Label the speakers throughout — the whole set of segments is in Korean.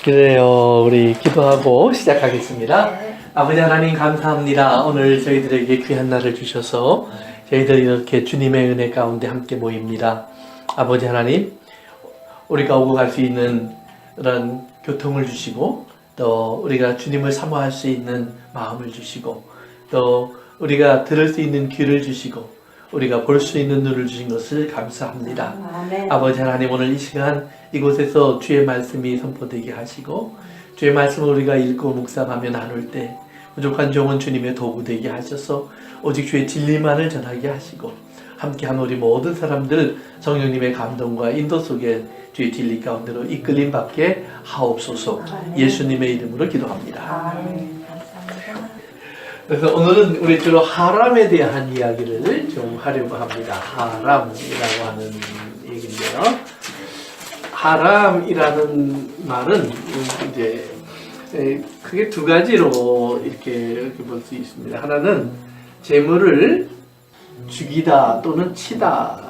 Speaker 1: 그래요. 우리 기도하고 시작하겠습니다.
Speaker 2: 네.
Speaker 1: 아버지 하나님 감사합니다. 오늘 저희들에게 귀한 날을 주셔서 저희들이 이렇게 주님의 은혜 가운데 함께 모입니다. 아버지 하나님, 우리가 오고 갈 수 있는 그런 교통을 주시고 또 우리가 주님을 사모할 수 있는 마음을 주시고 또 우리가 들을 수 있는 귀를 주시고 우리가 볼 수 있는 눈을 주신 것을 감사합니다.
Speaker 2: 아멘.
Speaker 1: 아버지 하나님, 오늘 이 시간 이곳에서 주의 말씀이 선포되게 하시고 주의 말씀을 우리가 읽고 묵상하며 나눌 때 부족한 종은 주님의 도구 되게 하셔서 오직 주의 진리만을 전하게 하시고 함께한 우리 모든 사람들 성령님의 감동과 인도 속에 주의 진리 가운데로 이끌림 받게 하옵소서.
Speaker 2: 아멘.
Speaker 1: 예수님의 이름으로 기도합니다.
Speaker 2: 아멘. 감사합니다.
Speaker 1: 그래서 오늘은 우리 주로 하람에 대한 이야기를 좀 하려고 합니다. 하람이라고 하는 얘기인데요. 하람이라는 말은 이제 크게 두 가지로 이렇게 볼 수 있습니다. 하나는 재물을 죽이다 또는 치다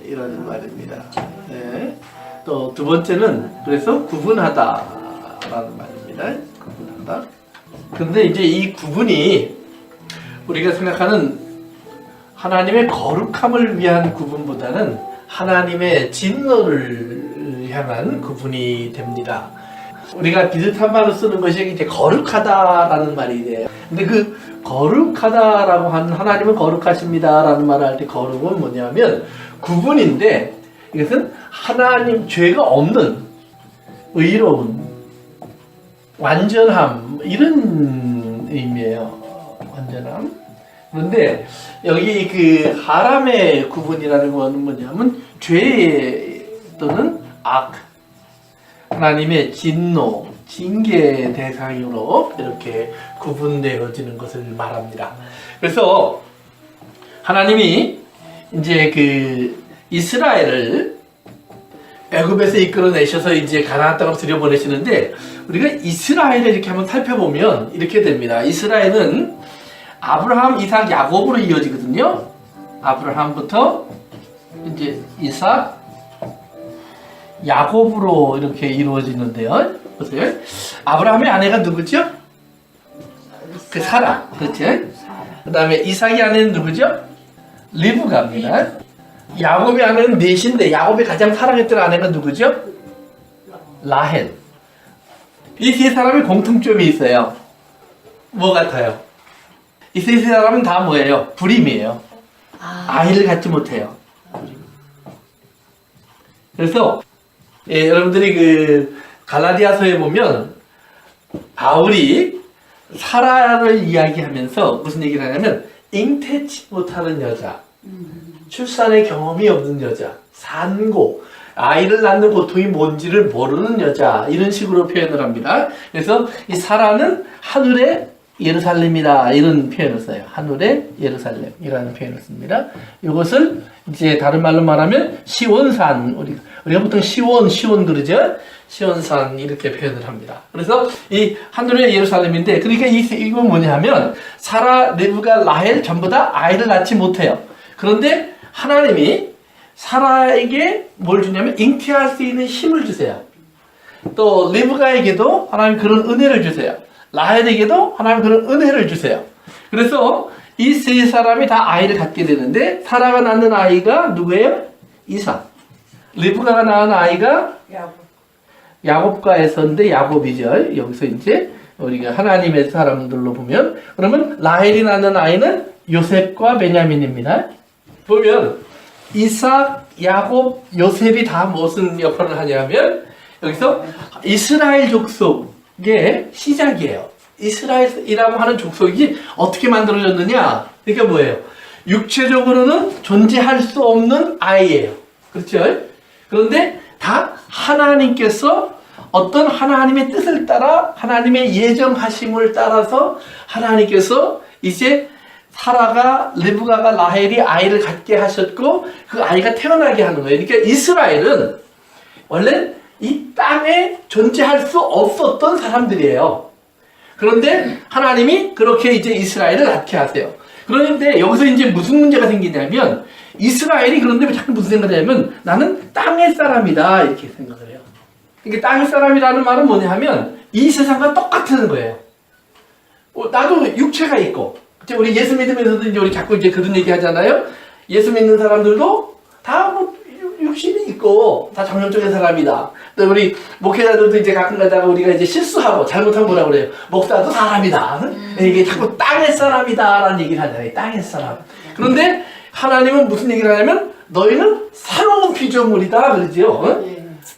Speaker 1: 이라는 말입니다. 네. 또 두 번째는 그래서 구분하다라는 말입니다. 구분하다. 근데 이제 이 구분이 우리가 생각하는 하나님의 거룩함을 위한 구분보다는 하나님의 진노를 향한 구분이 됩니다. 우리가 비슷한 말로 쓰는 것이 이제 거룩하다라는 말이 돼요. 근데 그 거룩하다라고 하는 하나님은 거룩하십니다라는 말을 할 때 거룩은 뭐냐면 구분인데 이것은 하나님 죄가 없는 의로운 완전함 이런 의미예요. 완전함. 그런데 여기 그 하람의 구분이라는 것은 뭐냐면 죄 또는 악, 하나님의 진노, 징계 대상으로 이렇게 구분되어지는 것을 말합니다. 그래서 하나님이 이제 그 이스라엘을 애굽에서 이끌어내셔서 이제 가나안 땅으로 들여보내시는데 우리가 이스라엘을 이렇게 한번 살펴보면 이렇게 됩니다. 이스라엘은 아브라함, 이삭, 야곱으로 이어지거든요. 아브라함부터 이제 이삭, 야곱으로 이렇게 이루어지는데요. 보세요. 아브라함의 아내가 누구죠? 그 사라. 그렇죠? 그 다음에 이삭의 아내는 누구죠? 리브가입니다. 야곱의 아내는 넷인데 야곱이 가장 사랑했던 아내가 누구죠? 라헬. 이 세 사람의 공통점이 있어요. 뭐 같아요? 이 세 사람은 다 뭐예요? 불임이에요. 아이를 갖지 못해요. 그래서 여러분들이 그 갈라디아서에 보면 바울이 사라를 이야기하면서 무슨 얘기를 하냐면 잉태치 못하는 여자, 출산의 경험이 없는 여자, 산고, 아이를 낳는 고통이 뭔지를 모르는 여자 이런 식으로 표현을 합니다. 그래서 이 사라는 하늘의 예루살렘이다 이런 표현을 써요. 하늘의 예루살렘이라는 표현을 씁니다. 이것을 이제 다른 말로 말하면 시온산, 우리가 보통 시온 그러죠? 시온산 이렇게 표현을 합니다. 그래서 이 하늘의 예루살렘인데 그러니까 이건 뭐냐면 사라, 리브가, 라헬 전부 다 아이를 낳지 못해요. 그런데 하나님이 사라에게 뭘 주냐면 잉태할 수 있는 힘을 주세요. 또 리브가에게도 하나님 그런 은혜를 주세요. 라헬에게도 하나님 그런 은혜를 주세요. 그래서 이 세 사람이 다 아이를 갖게 되는데 사라가 낳는 아이가 누구예요? 이삭. 리브가가 낳은 아이가 야곱과 에서인데 야곱이죠. 여기서 이제 우리가 하나님의 사람들로 보면 그러면 라헬이 낳는 아이는 요셉과 베냐민입니다. 보면 이삭, 야곱, 요셉이 다 무슨 역할을 하냐면 여기서 이스라엘 족속의 시작이에요. 이스라엘이라고 하는 족속이 어떻게 만들어졌느냐? 그러니까 뭐예요? 육체적으로는 존재할 수 없는 아이예요. 그렇죠? 그런데 다 하나님께서 어떤 하나님의 뜻을 따라 하나님의 예정하심을 따라서 하나님께서 이제 사라가, 리브가가, 라헬이 아이를 갖게 하셨고 그 아이가 태어나게 하는 거예요. 그러니까 이스라엘은 원래 이 땅에 존재할 수 없었던 사람들이에요. 그런데 하나님이 그렇게 이제 이스라엘을 낳게 하세요. 그런데 여기서 이제 무슨 문제가 생기냐면 이스라엘이 그런데 자꾸 무슨 생각을 하냐면 나는 땅의 사람이다 이렇게 생각을 해요. 이게 땅의 사람이라는 말은 뭐냐 하면 이 세상과 똑같은 거예요. 나도 육체가 있고, 우리 예수 믿으면서도 이제 우리 자꾸 이제 그런 얘기 하잖아요. 예수 믿는 사람들도 다 뭐 육신이 있고 다 정령적인 사람이다. 또 우리 목회자들도 이제 가끔 가다가 우리가 이제 실수하고 잘못하면 뭐라 그래요? 목사도 사람이다. 이게 자꾸 땅의 사람이다라는 얘기를 하잖아요. 땅의 사람. 그런데 하나님은 무슨 얘기를 하냐면 너희는 새로운 피조물이다 그러죠.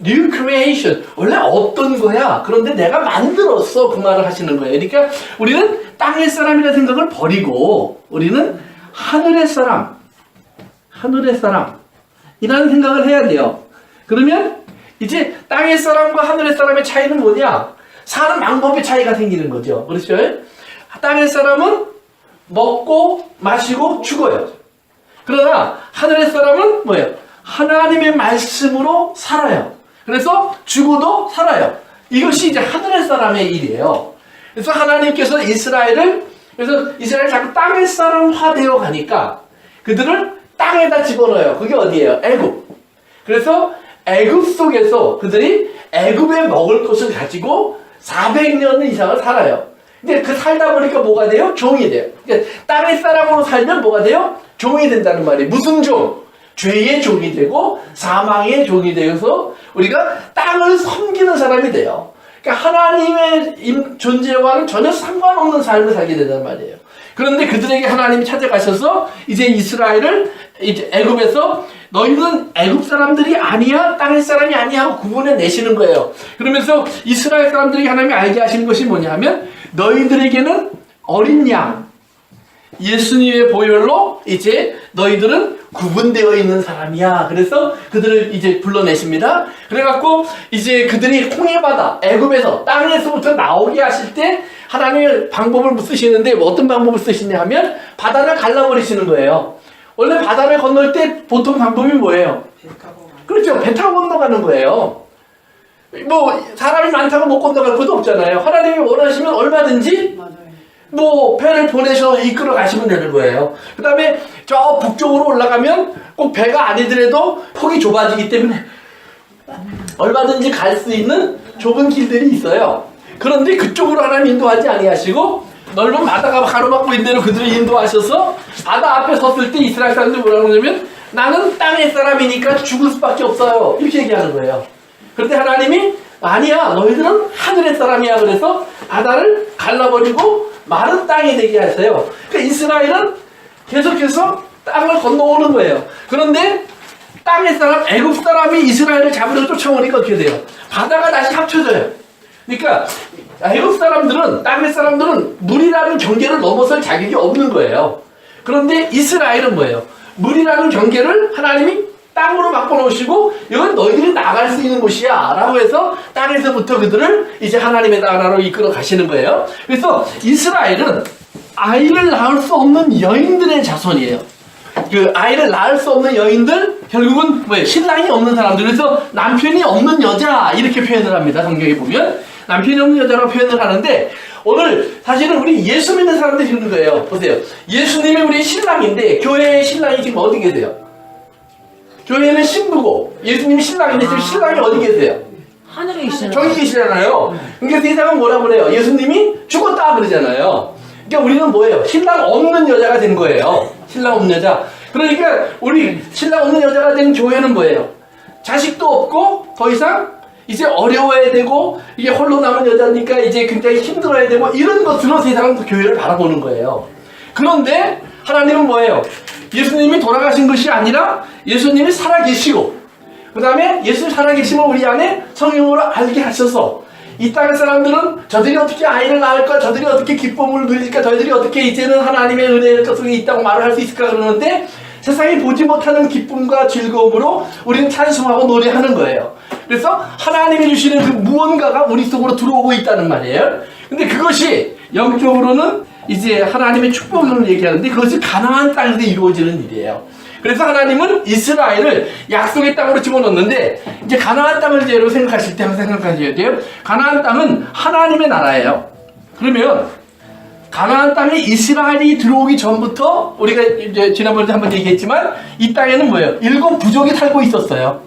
Speaker 1: New creation. 원래 없던 거야. 그런데 내가 만들었어. 그 말을 하시는 거예요. 그러니까 우리는 땅의 사람이라는 생각을 버리고 우리는 하늘의 사람, 하늘의 사람이라는 생각을 해야 돼요. 그러면 이제 땅의 사람과 하늘의 사람의 차이는 뭐냐? 사는 방법의 차이가 생기는 거죠. 그렇죠? 땅의 사람은 먹고 마시고 죽어요. 그러나 하늘의 사람은 뭐예요? 하나님의 말씀으로 살아요. 그래서 죽어도 살아요. 이것이 이제 하늘의 사람의 일이에요. 그래서 하나님께서 이스라엘이 자꾸 땅의 사람화 되어 가니까 그들을 땅에다 집어넣어요. 그게 어디예요? 애굽. 그래서 애굽 속에서 그들이 애굽에 먹을 것을 가지고 400년 이상을 살아요. 근데 그 살다 보니까 뭐가 돼요? 종이 돼요. 그러니까 땅의 사람으로 살면 뭐가 돼요? 종이 된다는 말이에요. 무슨 종? 죄의 종이 되고 사망의 종이 되어서 우리가 땅을 섬기는 사람이 돼요. 그러니까 하나님의 존재와는 전혀 상관없는 삶을 살게 된단 말이에요. 그런데 그들에게 하나님이 찾아가셔서 이제 이스라엘을 이제 애굽에서 너희는 애굽 사람들이 아니야, 땅의 사람이 아니야 하고 구분해 내시는 거예요. 그러면서 이스라엘 사람들에게 하나님이 알게 하시는 것이 뭐냐 하면 너희들에게는 어린 양, 예수님의 보혈로 이제 너희들은 구분되어 있는 사람이야. 그래서 그들을 이제 불러내십니다. 그래갖고 이제 그들이 홍해바다, 애굽에서 땅에서부터 나오게 하실 때 하나님의 방법을 쓰시는데 어떤 방법을 쓰시냐 하면 바다를 갈라버리시는 거예요. 원래 바다를 건널 때 보통 방법이 뭐예요? 그렇죠. 배 타고 건너가는 거예요. 뭐 사람이 많다고 못 건너갈 것도 없잖아요. 하나님이 원하시면 얼마든지 뭐 배를 보내셔 이끌어 가시면 되는 거예요. 그 다음에 저 북쪽으로 올라가면 꼭 배가 아니더라도 폭이 좁아지기 때문에 얼마든지 갈 수 있는 좁은 길들이 있어요. 그런데 그쪽으로 하나님 인도하지 아니하시고 넓은 바다가 가로막고 있는 대로 그들을 인도하셔서 바다 앞에 섰을 때 이스라엘 사람들이 뭐라고 그러냐면 나는 땅의 사람이니까 죽을 수밖에 없어요. 이렇게 얘기하는 거예요. 그런데 하나님이 아니야, 너희들은 하늘의 사람이야. 그래서 바다를 갈라버리고 마른 땅이 되게 하세요. 그러니까 이스라엘은 계속해서 땅을 건너오는 거예요. 그런데 땅의 사람, 애굽 사람이 이스라엘을 잡으러 쫓아오니까 어떻게 돼요? 바다가 다시 합쳐져요. 그러니까 애굽 사람들은, 땅의 사람들은 물이라는 경계를 넘어설 자격이 없는 거예요. 그런데 이스라엘은 뭐예요? 물이라는 경계를 하나님이 땅으로 바꿔놓으시고 이건 너희들이 나갈 수 있는 곳이야 라고 해서 땅에서부터 그들을 이제 하나님의 나라로 이끌어 가시는 거예요. 그래서 이스라엘은 아이를 낳을 수 없는 여인들의 자손이에요. 그 아이를 낳을 수 없는 여인들, 결국은 뭐예요? 신랑이 없는 사람들. 그래서 남편이 없는 여자 이렇게 표현을 합니다. 성경에 보면 남편이 없는 여자라고 표현을 하는데 오늘 사실은 우리 예수 믿는 사람들이 그러는 거예요. 보세요. 예수님이 우리 신랑인데 교회의 신랑이 지금 어디 계세요? 교회는 신부고 예수님이 신랑인데 지금 신랑이 어디 계세요?
Speaker 2: 하늘에 계시잖아요.
Speaker 1: 저기 계시잖아요. 그러니까 세상은 뭐라 그래요? 예수님이 죽었다 그러잖아요. 그러니까 우리는 뭐예요? 신랑 없는 여자가 된 거예요. 신랑 없는 여자. 그러니까 우리 신랑 없는 여자가 된 교회는 뭐예요? 자식도 없고 더 이상 이제 어려워야 되고 이게 홀로 남은 여자니까 이제 굉장히 힘들어야 되고 이런 것으로 세상은 교회를 바라보는 거예요. 그런데 하나님은 뭐예요? 예수님이 돌아가신 것이 아니라 예수님이 살아계시고 그 다음에 예수님 살아계심을 우리 안에 성령으로 알게 하셔서 이 땅의 사람들은 저들이 어떻게 아이를 낳을까, 저들이 어떻게 기쁨을 누릴까, 저희들이 어떻게 이제는 하나님의 은혜의 것 속에 있다고 말을 할 수 있을까 그러는데 세상이 보지 못하는 기쁨과 즐거움으로 우리는 찬송하고 노래하는 거예요. 그래서 하나님이 주시는 그 무언가가 우리 속으로 들어오고 있다는 말이에요. 근데 그것이 영적으로는 이제 하나님의 축복을 얘기하는데 그것이 가나안 땅에서 이루어지는 일이에요. 그래서 하나님은 이스라엘을 약속의 땅으로 집어넣는데 이제 가나안 땅을 예로 생각하실 때 항상 생각하셔야 돼요. 가나안 땅은 하나님의 나라예요. 그러면 가나안 땅에 이스라엘이 들어오기 전부터 우리가 이제 지난번에 한번 얘기했지만 이 땅에는 뭐예요? 7 부족이 살고 있었어요.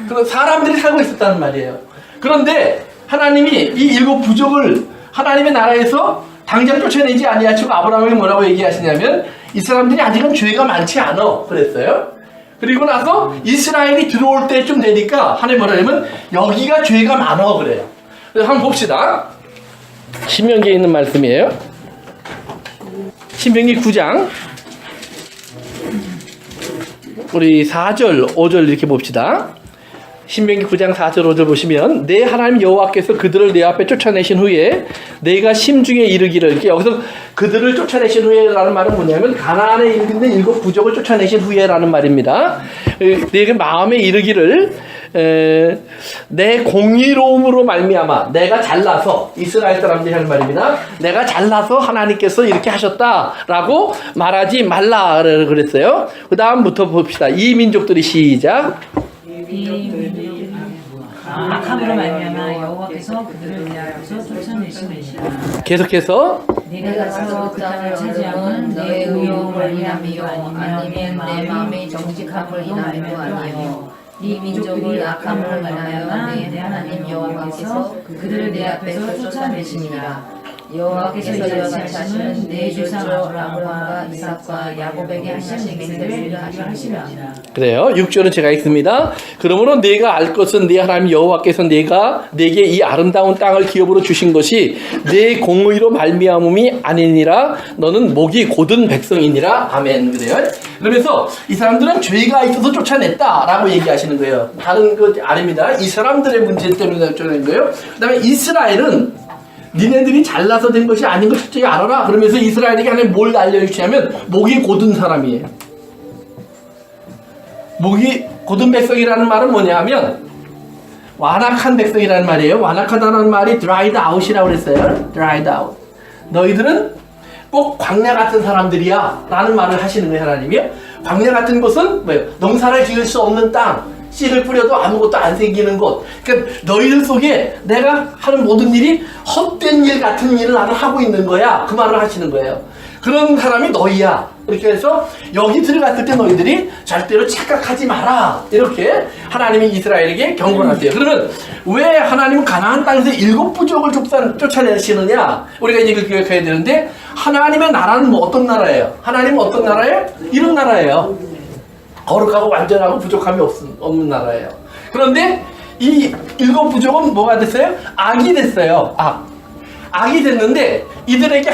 Speaker 1: 그런 사람들이 살고 있었다는 말이에요. 그런데 하나님이 이 일곱 부족을 하나님의 나라에서 당장 쫓아내지 아니하시고 아브라함에게 뭐라고 얘기하시냐면 이 사람들이 아직은 죄가 많지 않아 그랬어요. 그리고 나서 이스라엘이 들어올 때쯤 되니까 하나님 뭐라 하냐면 여기가 죄가 많아 그래요. 그래서 한번 봅시다. 신명기에 있는 말씀이에요. 신명기 9장 우리 4절 5절 이렇게 봅시다. 신명기 9장 4절 5절 보시면 내 하나님 여호와께서 그들을 내 앞에 쫓아내신 후에 내가 심중에 이르기를 이렇게 여기서 그들을 쫓아내신 후에라는 말은 뭐냐면 가나안에 있는 일곱 부족을 쫓아내신 후에라는 말입니다. 내가 마음에 이르기를 내 공의로움으로 말미암아 내가 잘나서 이스라엘 사람들이 하는 말입니다. 내가 잘나서 하나님께서 이렇게 하셨다라고 말하지 말라 그랬어요. 그 다음부터 봅시다. 이 민족들이 시작.
Speaker 2: 악함으로 말미암아 여호와께서 그들을 내 앞에서 쫓아내시니라.
Speaker 1: 계속해서
Speaker 2: 내가 가서 그 땅을 차지함은 내 의로 말미암이요 아니면 내 마음의 정직함을 인하여도 아니요 이 민족이 악함으로 말미암아 내 하나님 여호와께서 그들을 내 앞에서 쫓아내시니라. 여호와께서 이같이 하시는 내 조상 아브라함과 이삭과 야곱에게 하신 맹세를 이루게 하시리라.
Speaker 1: 그래요. 6절은 제가 읽습니다. 그러므로 내가 알 것은 내 하나님 여호와께서 내게 이 아름다운 땅을 기업으로 주신 것이 내 공의로 말미암음이 아니니라. 너는 목이 곧은 백성이니라. 아멘. 그래요. 그러면서 이 사람들은 죄가 있어서 쫓아냈다라고 얘기하시는 거예요. 다른 것 아닙니다. 이 사람들의 문제 때문에 쫓아낸 거예요. 그 다음에 이스라엘은 니네들이 잘나서 된 것이 아닌 걸 철저히 알아라. 그러면서 이스라엘에게 하나님 뭘 알려주시냐면 목이 곧은 사람이에요. 목이 곧은 백성이라는 말은 뭐냐면 완악한 백성이라는 말이에요. 완악하다는 말이 dried out이라고 그랬어요. dried out. 너희들은 꼭 광야 같은 사람들이야 라는 말을 하시는 거예요. 하나님이요. 광야 같은 곳은 뭐예요? 농사를 지을 수 없는 땅, 씨를 뿌려도 아무것도 안 생기는 곳. 그러니까 너희들 속에 내가 하는 모든 일이 헛된 일 같은 일을 나는 하고 있는 거야. 그 말을 하시는 거예요. 그런 사람이 너희야. 이렇게 해서 여기 들어갔을 때 너희들이 절대로 착각하지 마라. 이렇게 하나님이 이스라엘에게 경고를 하세요. 그러면 왜 하나님은 가나안 땅에서 일곱 부족을 쫓아내시느냐? 우리가 이걸 기억해야 되는데 하나님의 나라는 뭐 어떤 나라예요? 하나님은 어떤 나라예요? 이런 나라예요. 거룩하고 완전하고 부족함이 없는 나라예요. 그런데 이 일곱 부족은 뭐가 됐어요? 악이 됐어요. 악이 됐는데 이들에게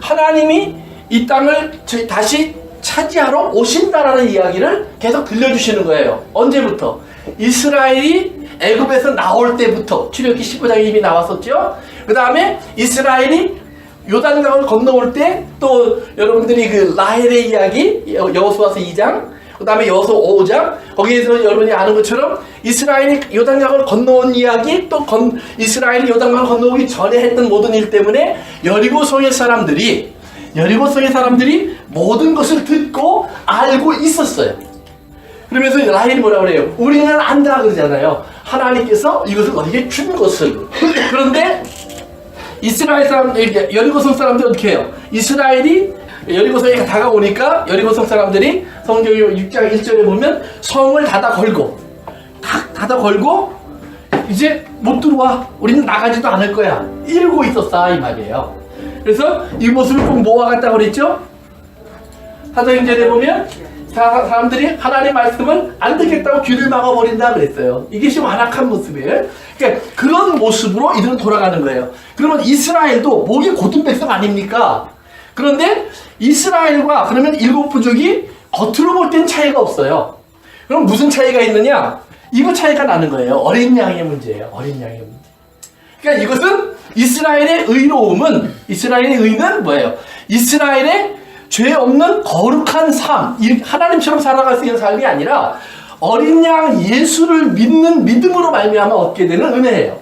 Speaker 1: 하나님이 이 땅을 다시 차지하러 오신다라는 이야기를 계속 들려주시는 거예요. 언제부터? 이스라엘이 애굽에서 나올 때부터. 출애굽기 15장에 이미 나왔었죠. 그 다음에 이스라엘이 요단강을 건너올 때 또 여러분들이 그 라헬의 이야기 여호수아서 2장 그 다음에 여호수아 5장 거기에서 여러분이 아는 것처럼 이스라엘이 요단강을 건너온 이야기 또 이스라엘이 요단강을 건너오기 전에 했던 모든 일 때문에 여리고성의 사람들이 모든 것을 듣고 알고 있었어요. 그러면서 라헬이 뭐라고 그래요? 우리는 안다 그러잖아요. 하나님께서 이것을 너에게 준 것을. 그런데 이스라엘 사람들, 여리고성 사람들이 어떻게 해요? 이스라엘이 여리고성에 다가오니까 여리고성 사람들이 성경 6장 1절에 보면 성을 닫아 걸고 이제 못 들어와. 우리는 나가지도 않을 거야. 이러고 있었다 이 말이에요. 그래서 이 모습을 꼭 뭐와 같다고 그랬죠? 사도행전에 보면 사람들이 하나님의 말씀을 안 듣겠다고 귀를 막아버린다 그랬어요. 이게 지금 완악한 모습이에요. 그러니까 그런 모습으로 이들은 돌아가는 거예요. 그러면 이스라엘도 목이 곧은 백성 아닙니까? 그런데 이스라엘과 그러면 일곱 부족이 겉으로 볼 땐 차이가 없어요. 그럼 무슨 차이가 있느냐? 이거 차이가 나는 거예요. 어린 양의 문제예요. 어린 양의 문제. 그러니까 이것은 이스라엘의 의는 뭐예요? 이스라엘의 죄 없는 거룩한 삶, 하나님처럼 살아갈 수 있는 삶이 아니라 어린 양 예수를 믿는 믿음으로 말미암아 얻게 되는 은혜예요.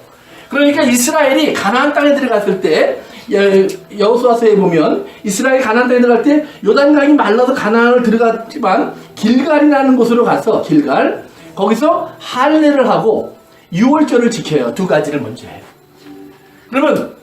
Speaker 1: 그러니까 이스라엘이 가나안 땅에 들어갔을 때 여호수아서에 보면 이스라엘이 가나안 땅에 들어갈 때 요단강이 말라서 가나안을 들어갔지만 길갈이라는 곳으로 가서 거기서 할례를 하고 유월절을 지켜요. 두 가지를 먼저 해요. 그러면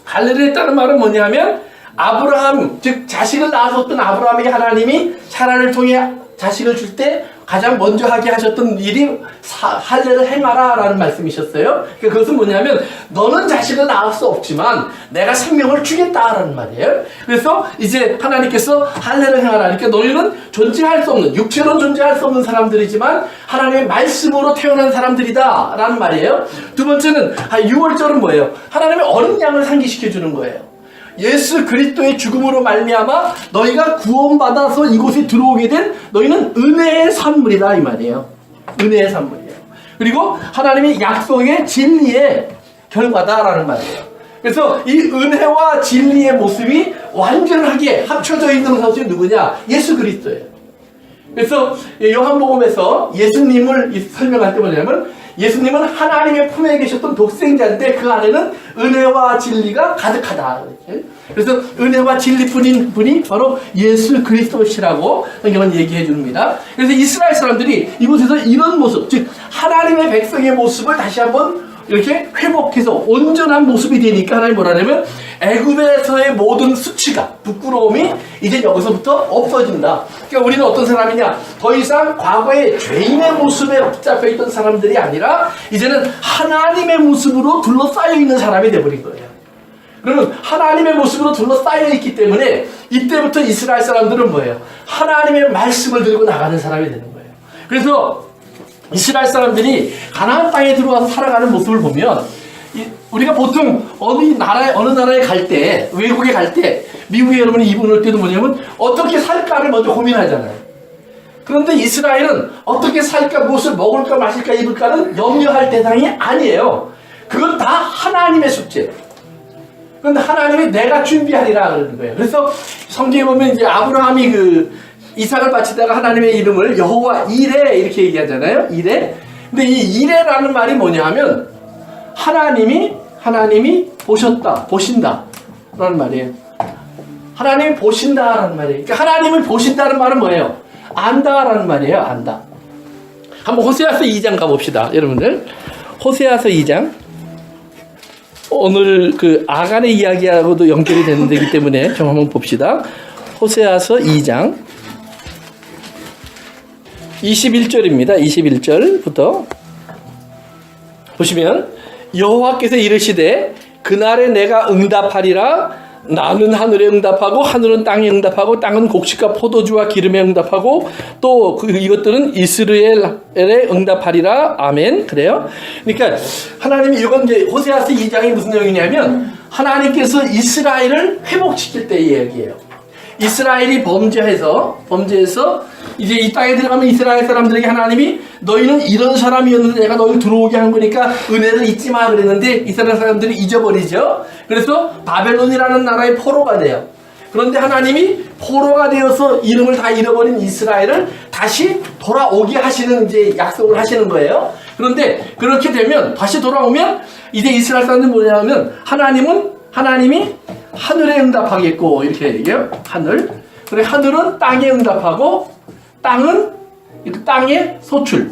Speaker 1: 할례를 했다는 말은 뭐냐면 아브라함, 즉 자식을 낳았었던 아브라함에게 하나님이 사라를 통해 자식을 줄 때 가장 먼저 하게 하셨던 일이 할례를 행하라 라는 말씀이셨어요. 그러니까 그것은 뭐냐면 너는 자식을 낳을 수 없지만 내가 생명을 주겠다라는 말이에요. 그래서 이제 하나님께서 할례를 행하라. 그러니까 너희는 존재할 수 없는, 육체로는 존재할 수 없는 사람들이지만 하나님의 말씀으로 태어난 사람들이다 라는 말이에요. 두 번째는 6월절은 뭐예요? 하나님의 어린 양을 상기시켜 주는 거예요. 예수 그리스도의 죽음으로 말미암아 너희가 구원받아서 이곳에 들어오게 된 너희는 은혜의 산물이다 이 말이에요. 은혜의 산물이에요. 그리고 하나님의 약속의 진리의 결과다라는 말이에요. 그래서 이 은혜와 진리의 모습이 완전하게 합쳐져 있는 것이 누구냐? 예수 그리스도예요. 그래서 요한복음에서 예수님을 설명할 때 뭐냐면 예수님은 하나님의 품에 계셨던 독생자인데 그 안에는 은혜와 진리가 가득하다. 그래서 은혜와 진리뿐인 분이 바로 예수 그리스도시라고 성경은 얘기해 줍니다. 그래서 이스라엘 사람들이 이곳에서 이런 모습, 즉 하나님의 백성의 모습을 다시 한번 이렇게 회복해서 온전한 모습이 되니까 하나님 뭐라냐면 애굽에서의 모든 수치가, 부끄러움이 이제 여기서부터 없어진다. 그러니까 우리는 어떤 사람이냐? 더 이상 과거의 죄인의 모습에 붙잡혀 있던 사람들이 아니라 이제는 하나님의 모습으로 둘러싸여 있는 사람이 되어버린 거예요. 그러면 하나님의 모습으로 둘러싸여 있기 때문에 이때부터 이스라엘 사람들은 뭐예요? 하나님의 말씀을 들고 나가는 사람이 되는 거예요. 그래서 이스라엘 사람들이 가나안 땅에 들어와서 살아가는 모습을 보면 우리가 보통 어느 나라에 갈 때, 외국에 갈 때, 미국에 여러분이 이분 올 때도 뭐냐면 어떻게 살까를 먼저 고민하잖아요. 그런데 이스라엘은 어떻게 살까, 무엇을 먹을까, 마실까, 입을까는 염려할 대상이 아니에요. 그건 다 하나님의 숙제. 그런데 하나님이 내가 준비하리라 그러는 거예요. 그래서 성경에 보면 이제 아브라함이 이삭을 바치다가 하나님의 이름을 여호와 이레 이렇게 얘기하잖아요. 이레. 근데 이 이레라는 말이 뭐냐 하면 하나님이 보셨다, 보신다 라는 말이에요. 하나님이 보신다라는 말이에요. 그러니까 하나님을 보신다는 말은 뭐예요? 안다라는 말이에요. 안다. 한번 호세아서 2장 가봅시다. 여러분들 호세아서 2장. 오늘 그 아간의 이야기하고도 연결이 되는 데기 때문에 좀 한번 봅시다. 호세아서 2장 21절입니다. 21절부터 보시면 여호와께서 이르시되 그날에 내가 응답하리라. 나는 하늘에 응답하고 하늘은 땅에 응답하고 땅은 곡식과 포도주와 기름에 응답하고 또 이것들은 이스라엘에 응답하리라. 아멘. 그래요? 그러니까 하나님이 이건 이제 호세아서 2장이 무슨 내용이냐면 하나님께서 이스라엘을 회복시킬 때 이야기예요. 이스라엘이 범죄해서 이제 이 땅에 들어가면 이스라엘 사람들에게 하나님이 너희는 이런 사람이었는데 내가 너희 들어오게 한 거니까 은혜를 잊지 마 그랬는데 이스라엘 사람들이 잊어버리죠. 그래서 바벨론이라는 나라의 포로가 돼요. 그런데 하나님이 포로가 되어서 이름을 다 잃어버린 이스라엘을 다시 돌아오게 하시는 이제 약속을 하시는 거예요. 그런데 그렇게 되면 다시 돌아오면 이제 이스라엘 사람들은 뭐냐면 하나님이 하늘에 응답하겠고 이렇게 얘기해요. 하늘. 그래 하늘은 땅에 응답하고 땅은 땅의 소출에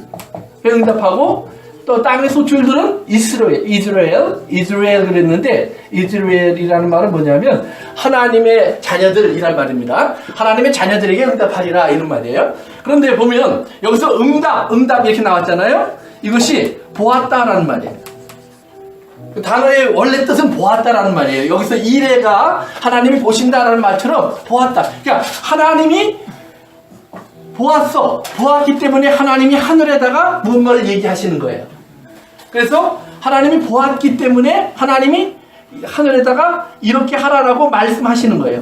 Speaker 1: 응답하고 또 땅의 소출들은 이스라엘 그랬는데 이스라엘이라는 말은 뭐냐면 하나님의 자녀들이란 말입니다. 하나님의 자녀들에게 응답하리라 이런 말이에요. 그런데 보면 여기서 응답 이렇게 나왔잖아요. 이것이 보았다라는 말이에요. 그 단어의 원래 뜻은 보았다라는 말이에요. 여기서 이레가 하나님이 보신다라는 말처럼 보았다. 그러니까 하나님이 보았기 때문에 하나님이 하늘에다가 무언가를 얘기하시는 거예요. 그래서 하나님이 보았기 때문에 하나님이 하늘에다가 이렇게 하라라고 말씀하시는 거예요.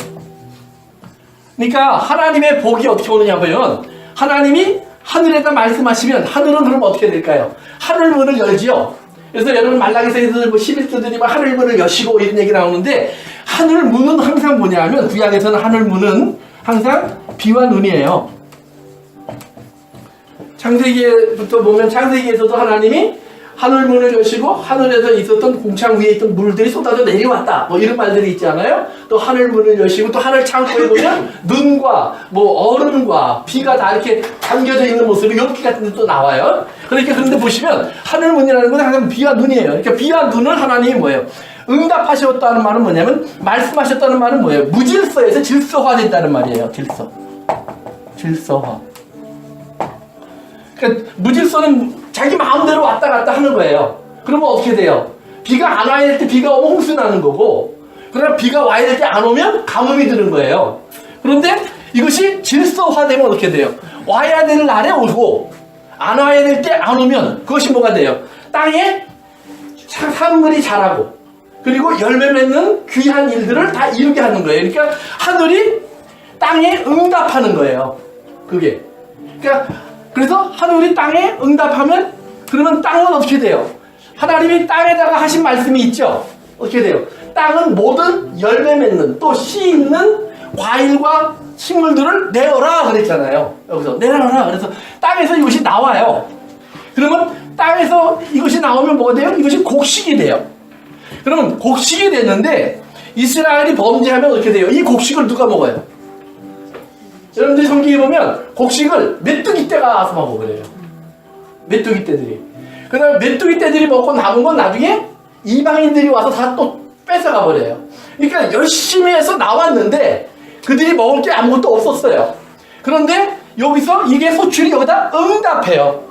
Speaker 1: 그러니까 하나님의 복이 어떻게 오느냐면 하나님이 하늘에다 말씀하시면 하늘은 그럼 어떻게 될까요? 하늘 문을 열지요. 그래서 여러분 말라기서에서 11조들이 하늘 문을 여시고 이런 얘기 나오는데 하늘 문은 항상 뭐냐면 구약에서는 하늘 문은 항상 비와 눈이에요. 창세기부터 보면 창세기에서도 하나님이 하늘 문을 여시고 하늘에서 있었던 궁창 위에 있던 물들이 쏟아져 내려왔다. 뭐 이런 말들이 있지 않아요? 또 하늘 문을 여시고 또 하늘 창고에 보면 눈과 뭐 얼음과 비가 다 이렇게 담겨져 있는 모습이 엽기 같은 데 또 나와요. 그러니까 그런데 보시면 하늘 문이라는 건 항상 비와 눈이에요. 그러니까 비와 눈을 하나님이 뭐예요? 응답하셨다는 말은 뭐냐면 말씀하셨다는 말은 뭐예요? 무질서에서 질서화됐다는 말이에요. 질서화. 그러니까 무질서는 자기 마음대로 왔다 갔다 하는 거예요. 그러면 어떻게 돼요? 비가 안 와야 될 때 비가 오면 홍수 나는 거고, 그러나 비가 와야 될 때 안 오면 가뭄이 드는 거예요. 그런데 이것이 질서화되면 어떻게 돼요? 와야 될 날에 오고 안 와야 될 때 안 오면 그것이 뭐가 돼요? 땅에 산물이 자라고, 그리고 열매 맺는 귀한 일들을 다 이루게 하는 거예요. 그러니까 하늘이 땅에 응답하는 거예요. 그게. 그러니까 그래서 하늘이 땅에 응답하면, 그러면 땅은 어떻게 돼요? 하나님이 땅에다가 하신 말씀이 있죠. 어떻게 돼요? 땅은 모든 열매 맺는, 또 씨 있는 과일과 식물들을 내어라 그랬잖아요. 여기서 내어라. 그래서 땅에서 이것이 나와요. 그러면 땅에서 이것이 나오면 뭐가 돼요? 이것이 곡식이 돼요. 그러면 곡식이 됐는데 이스라엘이 범죄하면 어떻게 돼요? 이 곡식을 누가 먹어요? 여러분들이 성경에 보면 곡식을 메뚜기 떼가 와서 먹고 그래요. 메뚜기 떼들이. 그 다음에 메뚜기 떼들이 먹고 남은 건 나중에 이방인들이 와서 다 또 뺏어가 버려요. 그러니까 열심히 해서 나왔는데 그들이 먹을 게 아무것도 없었어요. 그런데 여기서 이게 소출이 여기다 응답해요.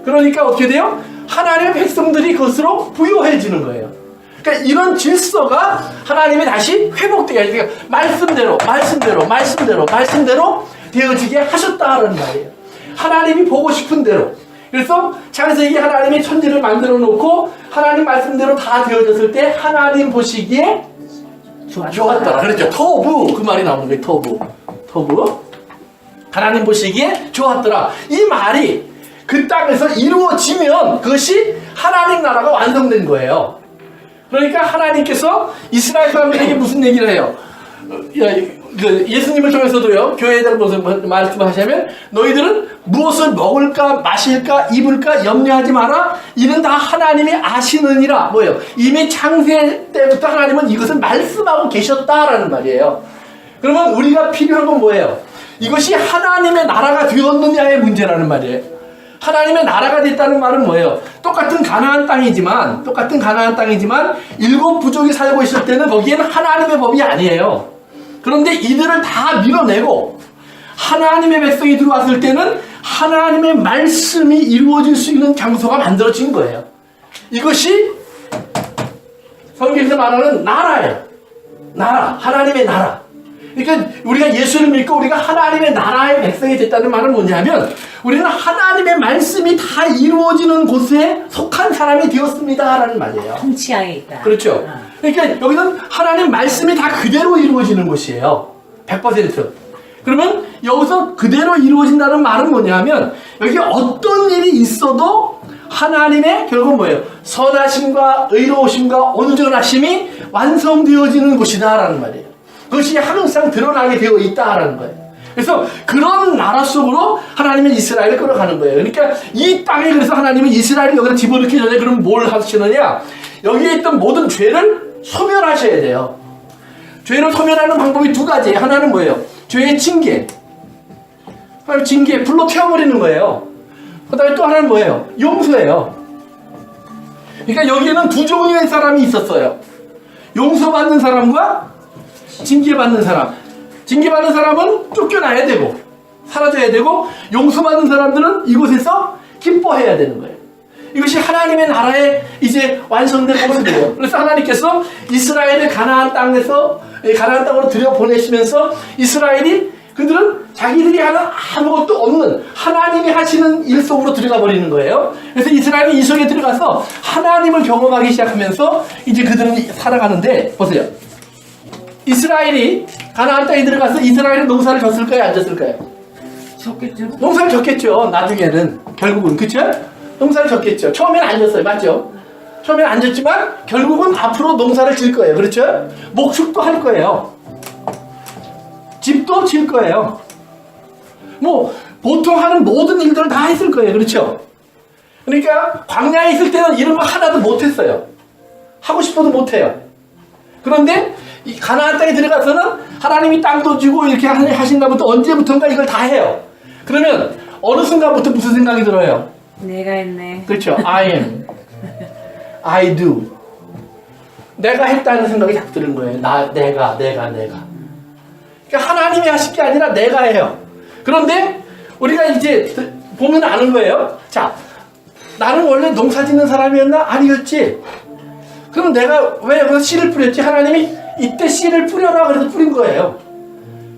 Speaker 1: 그러니까 어떻게 돼요? 하나님의 백성들이 그것으로 부유해지는 거예요. 그러니까 이런 질서가 하나님이 다시 회복되게 해요. 그러니까 말씀대로 되어지게 하셨다라는 말이에요. 하나님이 보고 싶은 대로. 그래서 창세기 하나님이 천지를 만들어 놓고 하나님 말씀대로 다 되어졌을 때 하나님 보시기에 좋았더라. 그렇죠. 터부, 그 말이 나오는 거예요. 터부. 하나님 보시기에 좋았더라. 이 말이 그 땅에서 이루어지면 그것이 하나님 나라가 완성된 거예요. 그러니까 하나님께서 이스라엘 사람들에게 무슨 얘기를 해요? 예수님을 통해서도요, 교회에 대한 무슨 말씀하시면, 너희들은 무엇을 먹을까, 마실까, 입을까 염려하지 마라. 이는 다 하나님이 아시느니라. 뭐예요? 이미 창세 때부터 하나님은 이것을 말씀하고 계셨다라는 말이에요. 그러면 우리가 필요한 건 뭐예요? 이것이 하나님의 나라가 되었느냐의 문제라는 말이에요. 하나님의 나라가 됐다는 말은 뭐예요? 똑같은 가나안 땅이지만 일곱 부족이 살고 있을 때는 거기에는 하나님의 법이 아니에요. 그런데 이들을 다 밀어내고 하나님의 백성이 들어왔을 때는 하나님의 말씀이 이루어질 수 있는 장소가 만들어진 거예요. 이것이 성경에서 말하는 나라예요. 나라, 하나님의 나라. 그러니까 우리가 예수를 믿고 우리가 하나님의 나라의 백성이 됐다는 말은 뭐냐면, 우리는 하나님의 말씀이 다 이루어지는 곳에 속한 사람이 되었습니다 라는 말이에요.
Speaker 3: 통치하에 있다.
Speaker 1: 그렇죠. 그러니까 여기는 하나님 말씀이 다 그대로 이루어지는 곳이에요. 100%. 그러면 여기서 그대로 이루어진다는 말은 뭐냐면, 여기 어떤 일이 있어도 하나님의 결국은 뭐예요? 선하심과 의로우심과 온전하심이 완성되어지는 곳이다 라는 말이에요. 그것이 항상 드러나게 되어 있다라는 거예요. 그래서 그런 나라 속으로 하나님은 이스라엘을 끌어가는 거예요. 그러니까 이 땅에, 그래서 하나님은 이스라엘을 여기다 집어넣기 전에 그럼 뭘 하시느냐? 여기에 있던 모든 죄를 소멸하셔야 돼요. 죄를 소멸하는 방법이 두 가지예요. 하나는 뭐예요? 죄의 징계. 하나는 징계, 불로 태워버리는 거예요. 그 다음에 또 하나는 뭐예요? 용서예요. 그러니까 여기에는 두 종류의 사람이 있었어요. 용서받는 사람과 징계받는 사람. 징계받는 사람은 쫓겨나야 되고 사라져야 되고, 용서받는 사람들은 이곳에서 기뻐해야 되는 거예요. 이것이 하나님의 나라의 이제 완성된 모습이에요. 그래서 하나님께서 이스라엘을 가나안 땅으로 들여보내시면서 이스라엘이, 그들은 자기들이 하는 아무것도 없는 하나님이 하시는 일 속으로 들어가 버리는 거예요. 그래서 이스라엘이 이 속에 들어가서 하나님을 경험하기 시작하면서 이제 그들은 살아가는데, 보세요. 이스라엘이 가나안 땅에 들어가서 이스라엘은 농사를 졌을까요? 안 졌을까요?
Speaker 3: 졌겠죠.
Speaker 1: 농사를 졌겠죠. 나중에는 결국은, 그쵸? 농사를 졌겠죠. 처음엔 안 졌어요. 맞죠? 처음엔 안 졌지만 결국은 앞으로 농사를 질 거예요. 그렇죠? 목축도 할 거예요. 집도 질 거예요. 뭐 보통 하는 모든 일들을 다 했을 거예요. 그렇죠? 그러니까 광야에 있을 때는 이런 거 하나도 못했어요. 하고 싶어도 못해요. 그런데 이 가나안 땅에 들어가서는 하나님이 땅도 주고 이렇게 하신다부터 언제부턴가 이걸 다 해요. 그러면 어느 순간부터 무슨 생각이 들어요?
Speaker 3: 내가 했네.
Speaker 1: 그렇죠. I am. I do. 내가 했다는 생각이 딱 드는 거예요. 내가. 그러니까 하나님이 하실 게 아니라 내가 해요. 그런데 우리가 이제 보면 아는 거예요. 자, 나는 원래 농사 짓는 사람이었나? 아니었지. 그럼 내가 왜 여기서 씨를 뿌렸지? 하나님이 이때 씨를 뿌려라 그래서 뿌린 거예요.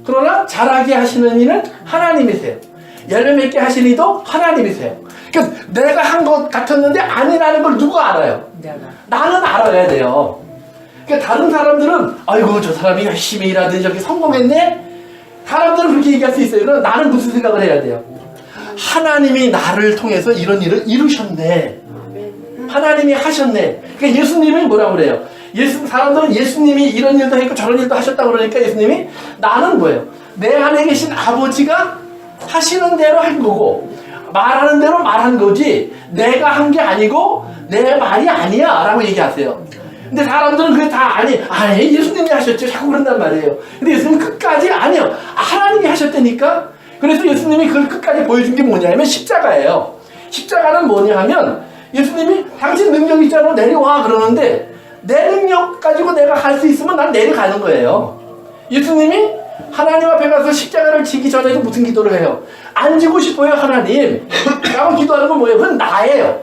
Speaker 1: 그러나 자라게 하시는 이는 하나님이세요. 열매 맺게 하시는 이도 하나님이세요. 그러니까 내가 한 것 같았는데 아니라는 걸 누가 알아요? 나는 알아야 돼요. 그러니까 다른 사람들은 아이고 저 사람이 열심히 일하더니 저렇게 성공했네? 사람들은 그렇게 얘기할 수 있어요. 그럼 나는 무슨 생각을 해야 돼요? 하나님이 나를 통해서 이런 일을 이루셨네. 하나님이 하셨네. 그러니까 예수님이 뭐라고 그래요? 사람들은 예수님이 이런 일도 했고 저런 일도 하셨다고 그러니까 예수님이 나는 뭐예요? 내 안에 계신 아버지가 하시는 대로 한 거고 말하는 대로 말한 거지 내가 한 게 아니고 내 말이 아니야 라고 얘기하세요. 근데 사람들은 그게 다 아니 예수님이 하셨죠 자꾸 그런단 말이에요. 근데 예수님은 끝까지 아니요 하나님이 하셨다니까. 그래서 예수님이 그걸 끝까지 보여준 게 뭐냐면 십자가예요. 십자가는 뭐냐 하면 예수님이 당신 능력 있잖아 내려와 그러는데 내 능력 가지고 내가 갈 수 있으면 난 내려가는 거예요. 예수님이 하나님 앞에 가서 십자가를 지기 전에도 무슨 기도를 해요? 안 지고 싶어요 하나님 라고 기도하는 건 뭐예요? 그건 나예요.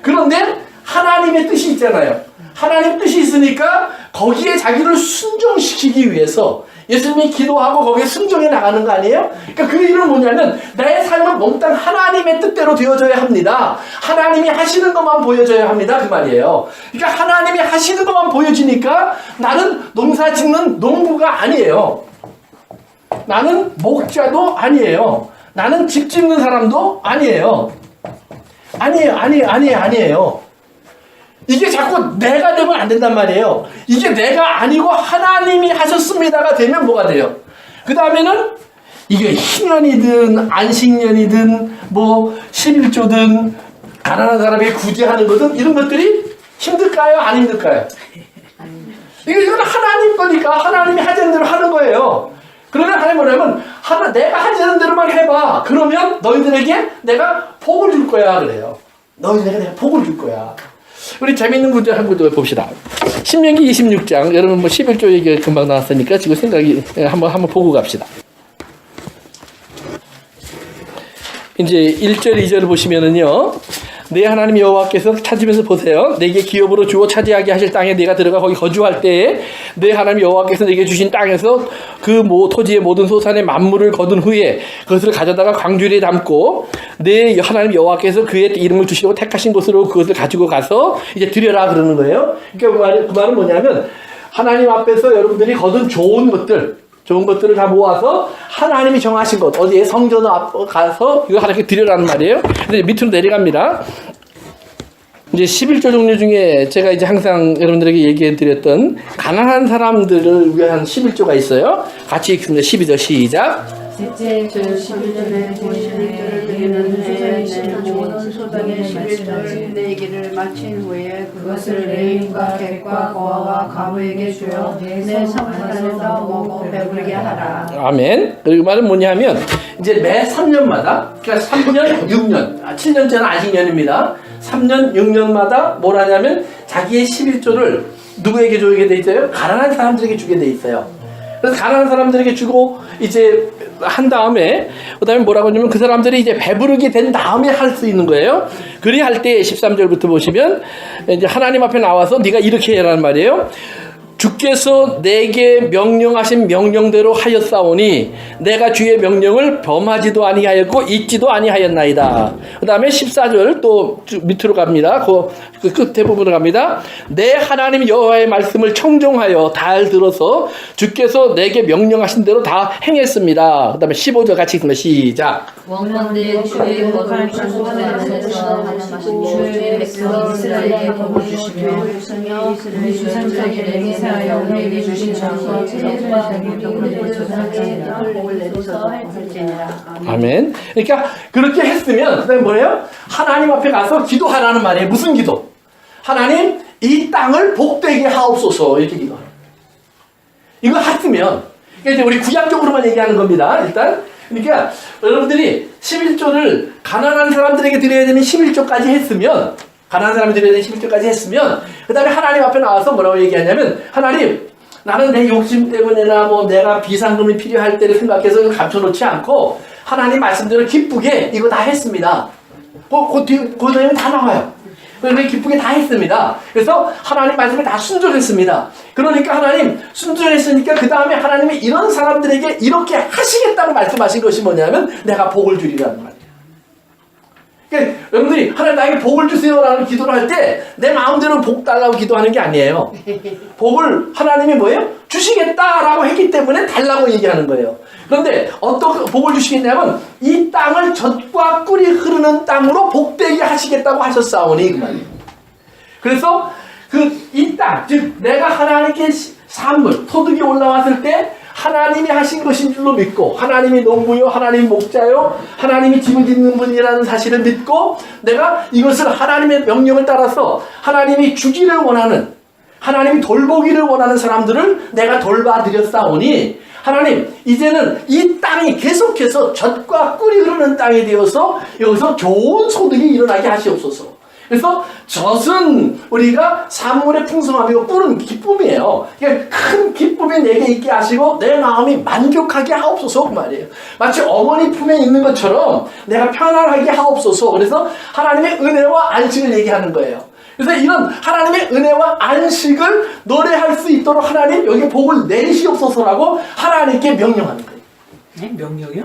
Speaker 1: 그런데 하나님의 뜻이 있잖아요. 하나님 뜻이 있으니까 거기에 자기를 순종시키기 위해서 예수님이 기도하고 거기에 순종해 나가는 거 아니에요? 그러니까 그 일은 뭐냐면 나의 삶은 몽땅 하나님의 뜻대로 되어져야 합니다. 하나님이 하시는 것만 보여져야 합니다. 그 말이에요. 그러니까 하나님이 하시는 것만 보여지니까 나는 농사 짓는 농부가 아니에요. 나는 목자도 아니에요. 나는 집 짓는 사람도 아니에요. 아니에요. 이게 자꾸 내가 되면 안 된단 말이에요. 이게 내가 아니고 하나님이 하셨습니다가 되면 뭐가 돼요? 그 다음에는 이게 희년이든 안식년이든 뭐 11조든 가난한 사람에게 굳이 하는 거든 이런 것들이 힘들까요? 안 힘들까요? 이건 하나님 거니까 하나님이 하자는 대로 하는 거예요. 그러면 하나님 뭐냐면 내가 하자는 대로만 해봐. 그러면 너희들에게 내가 복을 줄 거야 그래요. 너희들에게 내가 복을 줄 거야. 우리 재밌는 구절 한 구절 봅시다. 신명기 26장 여러분 뭐 11조 얘기가 금방 나왔으니까 지금 생각이 한번 보고 갑시다. 이제 1절 2절을 보시면은요. 내 하나님 여호와께서 찾으면서 보세요. 내게 기업으로 주어 차지하게 하실 땅에 내가 들어가 거기 거주할 때에 내 하나님 여호와께서 내게 주신 땅에서 그 토지의 모든 소산의 만물을 거둔 후에 그것을 가져다가 광주리에 담고 내 하나님 여호와께서 그의 이름을 주시고 택하신 곳으로 그것을 가지고 가서 이제 드려라 그러는 거예요. 그러니까 그 말은 뭐냐면 하나님 앞에서 여러분들이 거둔 좋은 것들을 다 모아서 하나님이 정하신 것 어디에 성전 앞 가서 이거 하나님께 드려라는 말이에요. 근데 밑으로 내려갑니다. 이제 11조 종류 중에 제가 이제 항상 여러분들에게 얘기해 드렸던 가난한 사람들을 위한 11조가 있어요. 같이 읽습니다. 12절 시작.
Speaker 2: 셋째 주 11절에 보시는 드리는 좋은 소당의 11절 내기를 마친 후에 그것을 레위인과 객과 고아와 가부에게 주어 내 성산에서 먹고 배불게 하라.
Speaker 1: 아멘. 그리고 말은 뭐냐면 이제 매 3년마다 그러니까 3년, 6년, 7년째는 안식년입니다. 3년, 6년마다 뭘 하냐면 자기의 11조를 누구에게 주게 돼 있어요? 가난한 사람들에게 주게 돼 있어요. 그래서 가난한 사람들에게 주고 이제 한 다음에 그다음에 뭐라고 하냐면 그 사람들이 이제 배부르게 된 다음에 할 수 있는 거예요. 그리 할 때 13절부터 보시면 이제 하나님 앞에 나와서 네가 이렇게 해라는 말이에요. 주께서 내게 명령하신 명령대로 하였사오니 내가 주의 명령을 범하지도 아니하였고 잊지도 아니하였나이다. 그 다음에 14절 또 밑으로 갑니다. 그 끝에 부분으로 갑니다. 내 하나님 여호와의 말씀을 청종하여 잘 들어서 주께서 내게 명령하신 대로 다 행했습니다. 그 다음에 15절 같이 읽습니다. 시작.
Speaker 2: 원망대 주의 거룩한 수원에서 하나님하신 주의 백성 이스라엘에게 복을 주시며 우리 주상자에게 내리사하여 우리에게 주신 정과 체력과 우리 조상에게 복을 내리소서 할지니라.
Speaker 1: 아멘. 그러니까 그렇게 했으면 그다음에 뭐예요? 하나님 앞에 가서 기도하라는 말이에요. 무슨 기도? 하나님 이 땅을 복되게 하옵소서 이렇게 기도해요. 이거 했으면 그러니까 이제 우리 구약적으로만 얘기하는 겁니다. 일단 그러니까 여러분들이 11조를 가난한 사람들에게 드려야 되는 11조까지 했으면 가난한 사람들이 드려야 되는 11조까지 했으면 그 다음에 하나님 앞에 나와서 뭐라고 얘기하냐면 하나님 나는 내 욕심 때문에나 뭐 내가 비상금이 필요할 때를 생각해서 감춰놓지 않고 하나님 말씀대로 기쁘게 이거 다 했습니다. 그 내용 다 나와요. 그런데 기쁘게 다 했습니다. 그래서 하나님 말씀에 다 순종했습니다. 그러니까 하나님 순종했으니까 그 다음에 하나님이 이런 사람들에게 이렇게 하시겠다고 말씀하신 것이 뭐냐면 내가 복을 주리라는 말이에요. 그러니까 여러분들이 하나님 나에게 복을 주세요라는 기도를 할 때 내 마음대로 복 달라고 기도하는 게 아니에요. 복을 하나님이 뭐예요? 주시겠다라고 했기 때문에 달라고 얘기하는 거예요. 그런데 어떤 복을 주시겠냐면 이 땅을 젖과 꿀이 흐르는 땅으로 복되게 하시겠다고 하셨사오니 그 말이에요. 그래서 이 땅, 즉 내가 하나님께 산물, 소득이 올라왔을 때 하나님이 하신 것인 줄로 믿고 하나님이 농부요, 하나님이 목자요, 하나님이 집을 짓는 분이라는 사실을 믿고 내가 이것을 하나님의 명령을 따라서 하나님이 주기를 원하는, 하나님이 돌보기를 원하는 사람들을 내가 돌봐드렸사오니 하나님 이제는 이 땅이 계속해서 젖과 꿀이 흐르는 땅이 되어서 여기서 좋은 소득이 일어나게 하시옵소서. 그래서 젖은 우리가 산물의 풍성함이고 꿀은 기쁨이에요. 그러니까 큰 기쁨이 내게 있게 하시고 내 마음이 만족하게 하옵소서 그 말이에요. 마치 어머니 품에 있는 것처럼 내가 편안하게 하옵소서. 그래서 하나님의 은혜와 안식을 얘기하는 거예요. 그래서 이런 하나님의 은혜와 안식을 노래할 수 있도록 하나님 여기 복을 내리시옵소서라고 하나님께 명령하는 거예요.
Speaker 3: 네? 명령이요?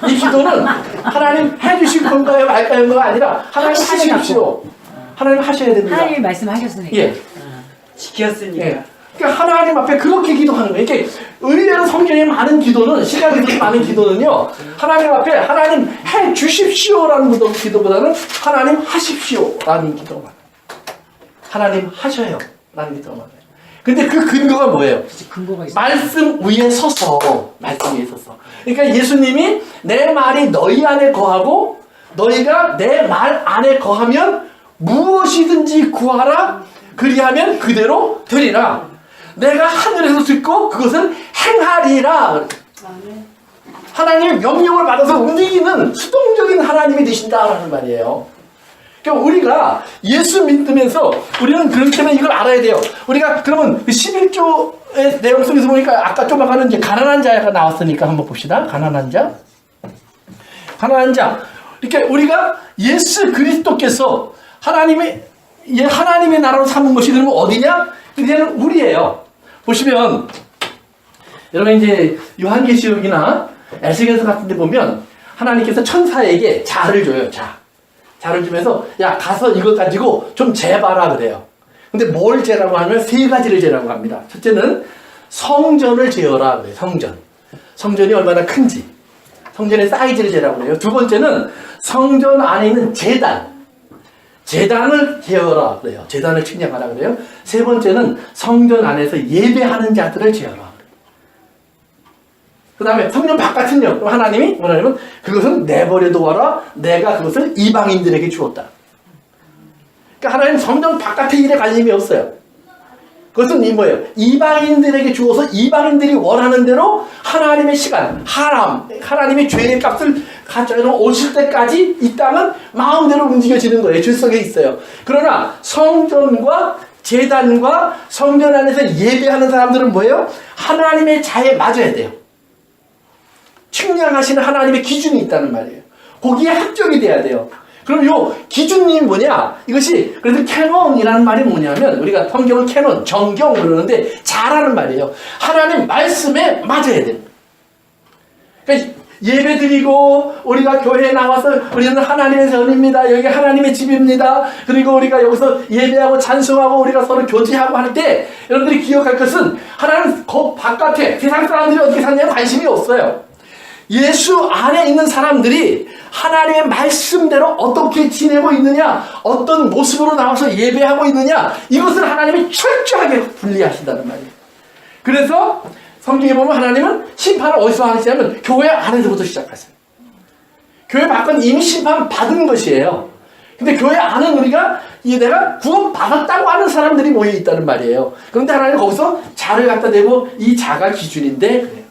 Speaker 1: 이 기도는 하나님 해주실 건가요 말까요 가 아니라 하나님 하십시오. 하나님 하셔야 됩니다.
Speaker 3: 하나님이 말씀하셨으니까.
Speaker 1: 예.
Speaker 3: 지켰으니까.
Speaker 1: 예. 그러니까 하나님 앞에 그렇게 기도하는 거예요. 이렇게 의외로 성경에 많은 기도는, 시각에 많은 기도는요, 하나님 앞에 하나님 해 주십시오라는 기도보다는 하나님 하십시오라는 기도가 많아요. 하나님 하셔요 라는 기도가 많아요. 근데 그 근거가 뭐예요?
Speaker 3: 근거가 있어요.
Speaker 1: 말씀 위에 서서, 말씀 위에 서서. 그러니까 예수님이 내 말이 너희 안에 거하고 너희가 내 말 안에 거하면 무엇이든지 구하라. 그리하면 그대로 되리라. 내가 하늘에서 듣고 그것을 행하리라. 하나님의 명령을 받아서 움직이는 수동적인 하나님이 되신다라는 말이에요. 그러니까 우리가 예수 믿으면서 우리는 그렇기 때문에 이걸 알아야 돼요. 우리가 그러면 11조의 내용 속에서 보니까 아까 좀 아까는 이제 가난한 자가 나왔으니까 한번 봅시다. 가난한 자. 가난한 자. 이렇게 우리가 예수 그리스도께서 하나님의 나라로 삼은 것이 그러면 어디냐? 이제는 우리예요. 보시면 여러분 이제 요한계시록이나 에스겔서 같은 데 보면 하나님께서 천사에게 자를 줘요. 자를 주면서 야 가서 이것 가지고 좀 재봐라 그래요. 근데 뭘 재라고 하면 세 가지를 재라고 합니다. 첫째는 성전을 재어라 그래요. 성전이 얼마나 큰지 성전의 사이즈를 재라고 그래요. 두 번째는 성전 안에 있는 제단을 재어라 그래요. 제단을 측량하라 그래요. 세 번째는 성전 안에서 예배하는 자들을 재어라. 그 다음에 성전 바깥은요. 그럼 하나님이 뭐냐면 그것은 내버려 두어라. 내가 그것을 이방인들에게 주었다. 그러니까 하나님 성전 바깥의 일에 관심이 없어요. 그것은 뭐예요? 이방인들에게 주어서 이방인들이 원하는 대로 하나님의 시간, 하나님의 죄의 값을 가져다 오실 때까지 이 땅은 마음대로 움직여지는 거예요. 질서에 있어요. 그러나 성전과 제단과 성전 안에서 예배하는 사람들은 뭐예요? 하나님의 자에 맞아야 돼요. 측량하시는 하나님의 기준이 있다는 말이에요. 거기에 합격이 돼야 돼요. 그럼 요 기준이 뭐냐? 이것이 그래서 캐논이라는 말이 뭐냐면 우리가 성경을 캐논, 정경 그러는데 자라는 말이에요. 하나님 말씀에 맞아야 돼요. 그러니까 예배 드리고 우리가 교회에 나와서 우리는 하나님의 전입니다. 여기 하나님의 집입니다. 그리고 우리가 여기서 예배하고 찬송하고 우리가 서로 교제하고 할 때 여러분들이 기억할 것은 하나님 그 바깥에 세상 사람들이 어떻게 사냐에 관심이 없어요. 예수 안에 있는 사람들이 하나님의 말씀대로 어떻게 지내고 있느냐, 어떤 모습으로 나와서 예배하고 있느냐, 이것을 하나님이 철저하게 분리하신다는 말이에요. 그래서 성경에 보면 하나님은 심판을 어디서 하시냐면 교회 안에서부터 시작하세요. 교회 밖은 이미 심판 받은 것이에요. 근데 교회 안은 우리가 내가 구원 받았다고 하는 사람들이 모여 있다는 말이에요. 그런데 하나님 거기서 자를 갖다 대고 이 자가 기준인데 그래요.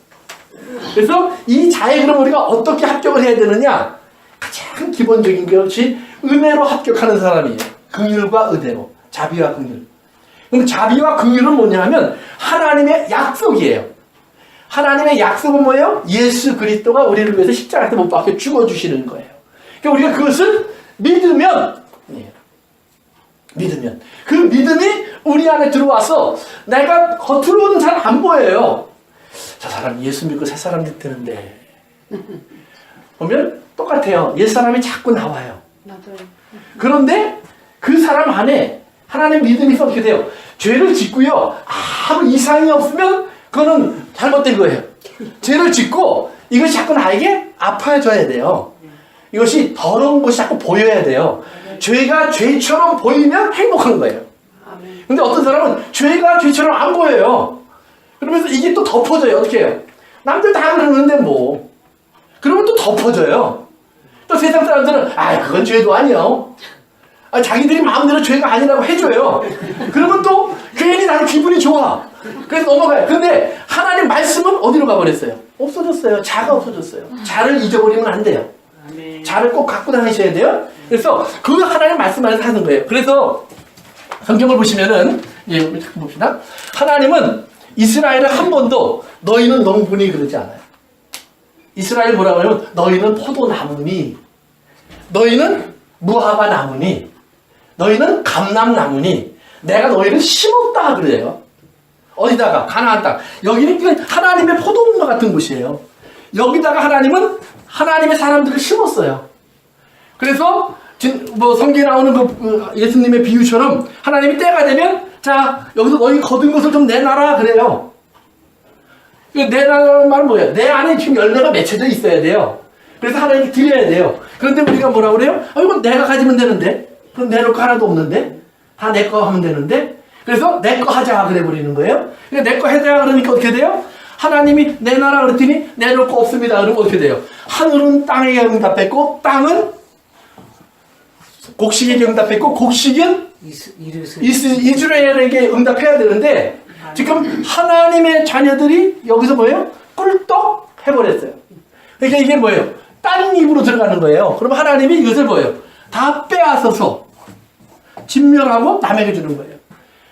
Speaker 1: 그래서 이 자에 그럼 우리가 어떻게 합격을 해야 되느냐? 가장 기본적인 것이 은혜로 합격하는 사람이에요. 긍휼과 은혜로. 자비와 긍휼. 그럼 자비와 긍휼은 뭐냐 하면 하나님의 약속이에요. 하나님의 약속은 뭐예요? 예수 그리스도가 우리를 위해서 십자가에 못 박혀 죽어주시는 거예요. 그러니까 우리가 그것을 믿으면, 믿으면 그 믿음이 우리 안에 들어와서 내가 겉으로는 잘 안 보여요. 저 사람 예수 믿고 새 사람 됐다는데 보면 똑같아요. 옛 사람이 자꾸 나와요.
Speaker 2: 맞아요.
Speaker 1: 그런데 그 사람 안에 하나님 믿음이 어떻게 돼요? 죄를 짓고요. 아무 이상이 없으면 그거는 잘못된 거예요. 죄를 짓고 이것이 자꾸 나에게 아파져야 돼요. 이것이 더러운 것이 자꾸 보여야 돼요. 죄가 죄처럼 보이면 행복한 거예요. 근데 어떤 사람은 죄가 죄처럼 안 보여요. 그러면서 이게 또 덮어져요. 어떻게 해요? 남들 다 그러는데 뭐. 그러면 또 덮어져요. 또 세상 사람들은 그건 죄도 아니요. 자기들이 마음대로 죄가 아니라고 해줘요. 그러면 또 괜히 나는 기분이 좋아. 그래서 넘어가요. 근데 하나님 말씀은 어디로 가버렸어요? 없어졌어요. 자가 없어졌어요. 자를 잊어버리면 안 돼요. 자를 꼭 갖고 다니셔야 돼요. 그래서 그 하나님 말씀 안에서 하는 거예요. 그래서 성경을 보시면은 우리 봅시다. 하나님은 이스라엘을 한 번도 너희는 농부니 그러지 않아요. 이스라엘 뭐라고 하냐면 너희는 포도나무니, 너희는 무화과 나무니, 너희는 감람나무니, 내가 너희를 심었다 그래요. 어디다가? 가나안 땅. 여기는 하나님의 포도농가 같은 곳이에요. 여기다가 하나님은 하나님의 사람들을 심었어요. 그래서 뭐 성경에 나오는 그 예수님의 비유처럼 하나님이 때가 되면 자 여기서 너희 거둔 것을 좀 내놔라 그래요. 내놔라는 말은 뭐예요? 내 안에 지금 열매가 맺혀져 있어야 돼요. 그래서 하나님께 드려야 돼요. 그런데 우리가 뭐라 그래요? 이건 내가 가지면 되는데, 그럼 내놓을 거 하나도 없는데, 다 내 거 하면 되는데, 그래서 내 거 하자 그래 버리는 거예요. 내 거 하자 그러니까 어떻게 돼요? 하나님이 내놔라 그랬더니 내놓을 거 없습니다. 그러면 어떻게 돼요? 하늘은 땅에게 응답했고 땅은 곡식에게 응답했고 곡식은 이스라엘에게 응답해야 되는데 지금 하나님의 자녀들이 여기서 뭐예요? 꿀떡 해버렸어요. 그러니까 이게 뭐예요? 딴 입으로 들어가는 거예요. 그럼 하나님이 이것을 뭐예요? 다 빼앗아서 진멸하고 남에게 주는 거예요.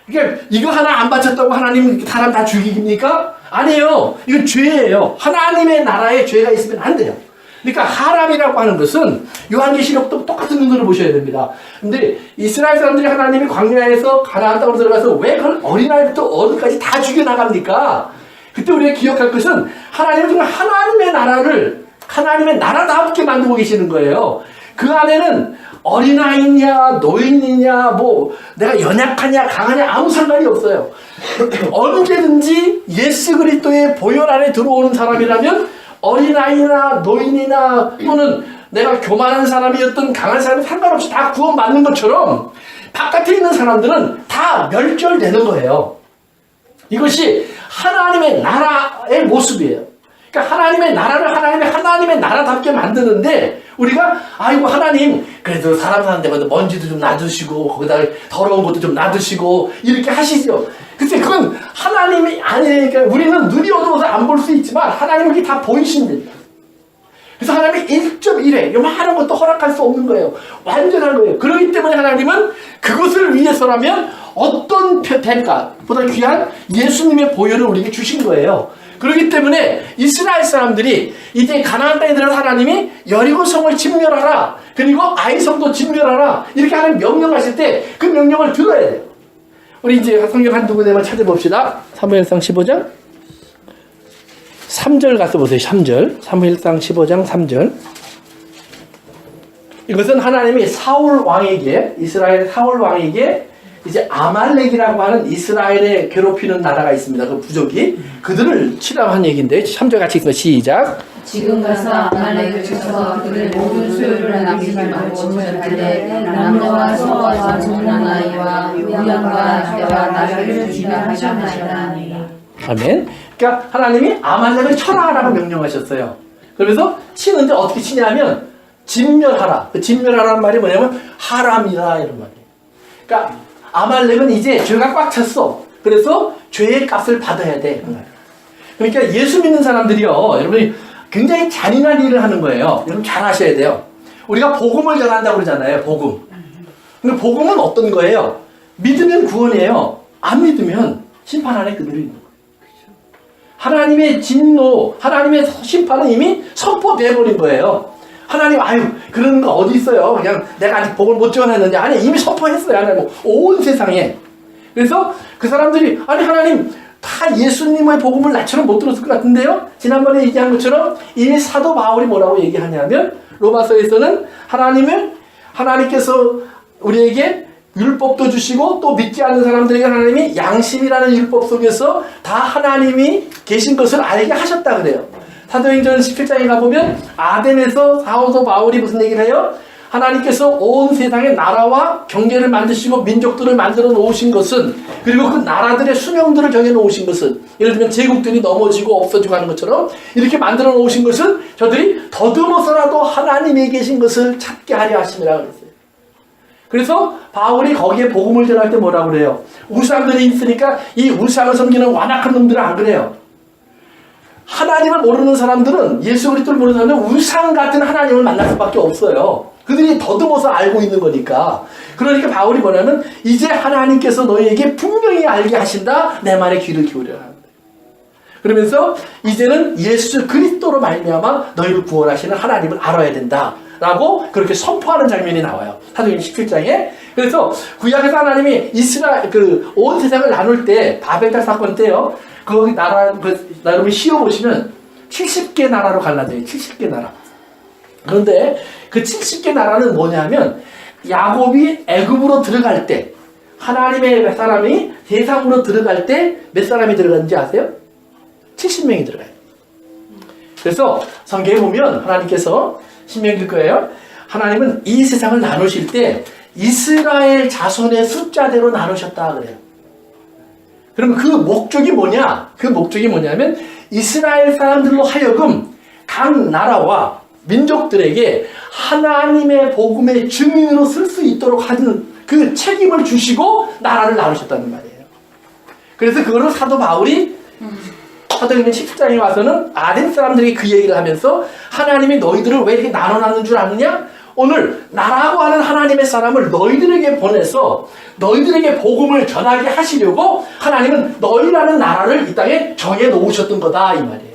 Speaker 1: 그러니까 이거 하나 안 바쳤다고 하나님 사람 다 죽이십니까? 아니에요. 이건 죄예요. 하나님의 나라에 죄가 있으면 안 돼요. 그러니까 하람이라고 하는 것은 요한계시록도 똑같은 눈으로 보셔야 됩니다. 근데 이스라엘 사람들이 하나님이 광야에서 가나안 땅으로 들어가서 왜 그걸 어린아이부터 어른까지 다 죽여나갑니까? 그때 우리가 기억할 것은 하나님은 정말 하나님의 나라를 하나님의 나라답게 만들고 계시는 거예요. 그 안에는 어린아이냐 노인이냐 뭐 내가 연약하냐 강하냐 아무 상관이 없어요. 언제든지 예수 그리스도의 보혈 안에 들어오는 사람이라면 어린아이나 노인이나 또는 내가 교만한 사람이었던 강한 사람이 상관없이 다 구원받는 것처럼 바깥에 있는 사람들은 다 멸절되는 거예요. 이것이 하나님의 나라의 모습이에요. 그러니까 하나님의 나라를 하나님의 나라답게 만드는데 우리가 아이고 하나님 그래도 사람 사는 데마다 먼지도 좀 놔두시고 거기다 더러운 것도 좀 놔두시고 이렇게 하시죠. 근데 그건 하나님이 아니니까 우리는 눈이 어두워서 안 볼 수 있지만 하나님은 그게 다 보이십니다. 그래서 하나님이 1.1에 요만한 것도 허락할 수 없는 거예요. 완전한 거예요. 그렇기 때문에 하나님은 그것을 위해서라면 어떤 대가보다 귀한 예수님의 보혈을 우리에게 주신 거예요. 그렇기 때문에 이스라엘 사람들이 이제 가나안 땅에 들어서 하나님이 여리고 성을 진멸하라 그리고 아이 성도 진멸하라 이렇게 하는 명령하실 때 그 명령을 들어야 돼요. 우리 이제 성경 한두 군데만 찾아봅시다. 사무엘상 15장 3절 가서 보세요. 3절 사무엘상 15장 3절 이것은 하나님이 사울 왕에게 이스라엘 사울 왕에게 이제 아말렉이라고 하는 이스라엘에 괴롭히는 나라가 있습니다. 그 부족이 그들을 치라고 한 얘기인데 3절 같이 읽습니다. 시작.
Speaker 2: 지금 가서 아말렉을 쳐서 그들 모든 소유를 남기지 말고 진멸하되 남녀와 소와 젊은 아이와 요양과 떼와 나귀를 진멸하셨나이다.
Speaker 1: 아멘. 그러니까 하나님이 아말렉을 쳐라라고 명령하셨어요. 그러면서 치는데 어떻게 치냐면 진멸하라. 그 진멸하라는 말이 뭐냐면 하람이라 이런 말이에요. 그러니까 아말렉은 이제 죄가 꽉 찼어. 그래서 죄의 값을 받아야 돼. 그러니까 예수 믿는 사람들이요. 여러분이 굉장히 잔인한 일을 하는 거예요. 여러분 잘 아셔야 돼요. 우리가 복음을 전한다고 그러잖아요. 복음. 근데 복음은 어떤 거예요? 믿으면 구원이에요. 안 믿으면 심판 안에 그대로 있는 거예요. 하나님의 진노, 하나님의 심판은 이미 선포돼 버린 거예요. 하나님, 아유, 그런 거 어디 있어요? 그냥 내가 아직 복을 못 전했는데, 아니, 이미 선포했어요. 하나님, 온 세상에. 그래서 그 사람들이, 아니, 하나님, 다 예수님의 복음을 나처럼 못 들었을 것 같은데요? 지난번에 얘기한 것처럼 이미 사도 바울이 뭐라고 얘기하냐면, 로마서에서는 하나님께서 우리에게 율법도 주시고 또 믿지 않는 사람들에게 하나님이 양심이라는 율법 속에서 다 하나님이 계신 것을 알게 하셨다 그래요. 사도행전 17장에 가보면 아덴에서 사도 바울이 무슨 얘기를 해요? 하나님께서 온 세상에 나라와 경계를 만드시고 민족들을 만들어 놓으신 것은, 그리고 그 나라들의 수명들을 정해 놓으신 것은, 예를 들면 제국들이 넘어지고 없어지고 하는 것처럼 이렇게 만들어 놓으신 것은 저들이 더듬어서라도 하나님이 계신 것을 찾게 하려 하심이라 그랬어요. 그래서 바울이 거기에 복음을 전할 때 뭐라고 그래요? 우상들이 있으니까 이 우상을 섬기는 완악한 놈들은 안 그래요. 하나님을 모르는 사람들은, 예수 그리스도를 모르는 사람들은 우상 같은 하나님을 만날 수밖에 없어요. 그들이 더듬어서 알고 있는 거니까. 그러니까 바울이 뭐냐면, 이제 하나님께서 너희에게 분명히 알게 하신다. 내 말에 귀를 기울여라. 그러면서 이제는 예수 그리스도로 말미암아 너희를 구원하시는 하나님을 알아야 된다. 라고 그렇게 선포하는 장면이 나와요. 사도행전 17장에. 그래서 구약에서 하나님이 온 세상을 나눌 때, 바벨탑 사건 때요. 거기 여러분 씌워보시면 70개 나라로 갈라져요. 70개 나라. 그런데 그 70개 나라는 뭐냐면, 야곱이 애굽으로 들어갈 때, 하나님의 사람이 세상으로 들어갈 때 몇 사람이 들어갔는지 아세요? 70명이 들어가요. 그래서 성경에 보면 하나님께서, 신명기일 거예요. 하나님은 이 세상을 나누실 때 이스라엘 자손의 숫자대로 나누셨다 그래요. 그럼 그 목적이 뭐냐? 그 목적이 뭐냐면, 이스라엘 사람들로 하여금 각 나라와 민족들에게 하나님의 복음의 증인으로 쓸 수 있도록 하는 그 책임을 주시고 나라를 나누셨다는 말이에요. 그래서 그거를 사도 바울이 사도행전 17장에 와서는 아덴 사람들이 그 얘기를 하면서, 하나님이 너희들을 왜 이렇게 나눠놨는 줄 아느냐? 오늘 나라고 하는 하나님의 사람을 너희들에게 보내서 너희들에게 복음을 전하게 하시려고 하나님은 너희라는 나라를 이 땅에 정해 놓으셨던 거다, 이 말이에요.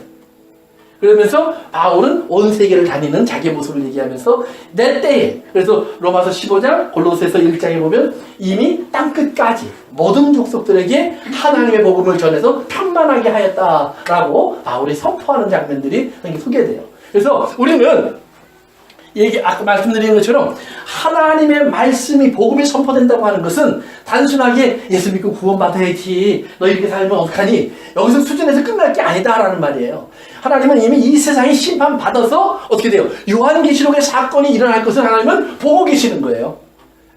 Speaker 1: 그러면서 바울은 온 세계를 다니는 자기 모습을 얘기하면서 내 때에, 그래서 로마서 15장, 골로새서 1장에 보면 이미 땅끝까지 모든 족속들에게 하나님의 복음을 전해서 편만하게 하였다라고 바울이 선포하는 장면들이 여기 소개돼요. 그래서 우리는 아까 말씀드린 것처럼 하나님의 말씀이, 복음이 선포된다고 하는 것은 단순하게 예수 믿고 구원받아야지, 너 이렇게 살면 어떡하니, 여기서 수준에서 끝날 게 아니다라는 말이에요. 하나님은 이미 이 세상에 심판받아서 어떻게 돼요? 요한계시록의 사건이 일어날 것을 하나님은 보고 계시는 거예요.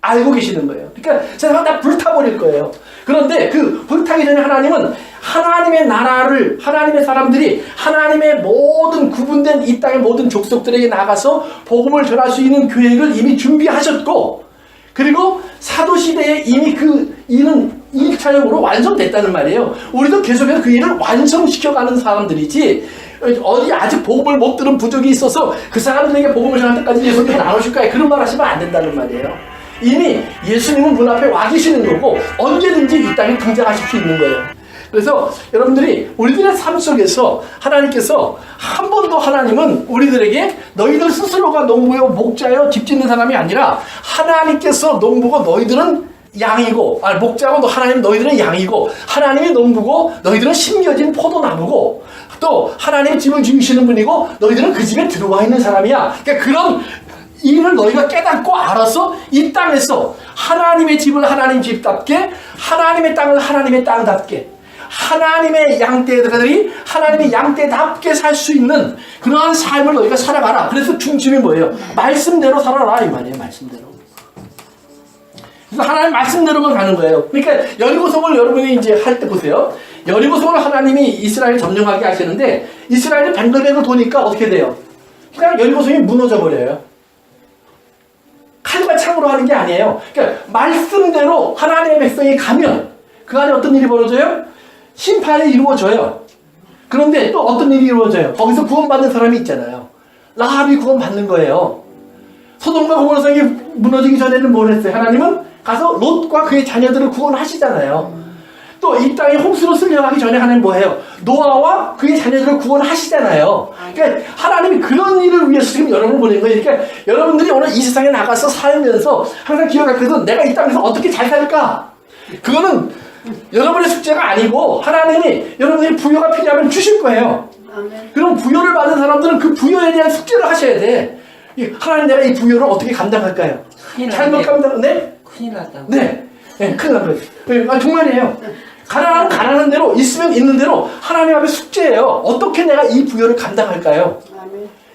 Speaker 1: 알고 계시는 거예요. 그러니까 세상을 다 불타버릴 거예요. 그런데 그 불타기 전에 하나님은 하나님의 나라를, 하나님의 사람들이 하나님의 모든 구분된 이 땅의 모든 족속들에게 나가서 복음을 전할 수 있는 계획을 이미 준비하셨고, 그리고 사도시대에 이미 그 일은 1차적으로 완성됐다는 말이에요. 우리도 계속해서 그 일을 완성시켜가는 사람들이지, 어디 아직 복음을 못 들은 부족이 있어서 그 사람들에게 복음을 전할 때까지 예수님이 나누실 거야, 그런 말 하시면 안 된다는 말이에요. 이미 예수님은 문 앞에 와 계시는 거고 언제든지 이 땅에 등장하실 수 있는 거예요. 그래서 여러분들이 우리들의 삶 속에서 하나님께서 한 번도, 하나님은 우리들에게 너희들 스스로가 농부요 목자요 집 짓는 사람이 아니라, 하나님께서 농부고 너희들은 양이고, 목자고 하나님 너희들은 양이고, 하나님이 농부고 너희들은 심겨진 포도나무고, 또 하나님이 집을 지으시는 분이고 너희들은 그 집에 들어와 있는 사람이야. 그러니까 그런 이를 너희가 깨닫고 알아서 이 땅에서 하나님의 집을 하나님 집답게, 하나님의 땅을 하나님의 땅답게, 하나님의 양떼들이 하나님의 양떼답게 살 수 있는 그러한 삶을 너희가 살아가라. 그래서 중심이 뭐예요? 말씀대로 살아라, 이 말이에요. 말씀대로. 그래서 하나님 말씀대로만 가는 거예요. 그러니까 여리고성을 여러분이 이제 할 때 보세요. 여리고성을 하나님이 이스라엘 점령하게 하시는데, 이스라엘이 뱅글뱅글 도니까 어떻게 돼요? 그냥 여리고성이 무너져 버려요. 칼과 창으로 하는 게 아니에요. 그러니까 말씀대로 하나님의 백성이 가면 그 안에 어떤 일이 벌어져요? 심판이 이루어져요. 그런데 또 어떤 일이 이루어져요? 거기서 구원받는 사람이 있잖아요. 라합이 구원받는 거예요. 소돔과 고모라 성이 무너지기 전에는 뭘 했어요? 하나님은 가서 롯과 그의 자녀들을 구원하시잖아요. 또 이 땅에 홍수로 쓸려가기 전에 하나님 뭐해요? 노아와 그의 자녀들을 구원하시잖아요. 그러니까 하나님이 그런 일을 위해서 지금 여러분을 보낸 거예요. 그러니까 여러분들이 오늘 이 세상에 나가서 살면서 항상 기억할 것은 내가 이 땅에서 어떻게 잘 살까? 그거는 여러분의 숙제가 아니고 하나님이 여러분들이 부여가 필요하면 주실 거예요. 그럼 부여를 받은 사람들은 그 부여에 대한 숙제를 하셔야 돼. 하나님 내가 이 부여를 어떻게 감당할까요? 잘못 감당, 네?
Speaker 3: 큰일 났다고.
Speaker 1: 네. 네, 큰일 난 거예요. 네, 정말이에요. 가난하면 가난한 대로, 있으면 있는 대로 하나님 앞에 숙제예요. 어떻게 내가 이 부여를 감당할까요?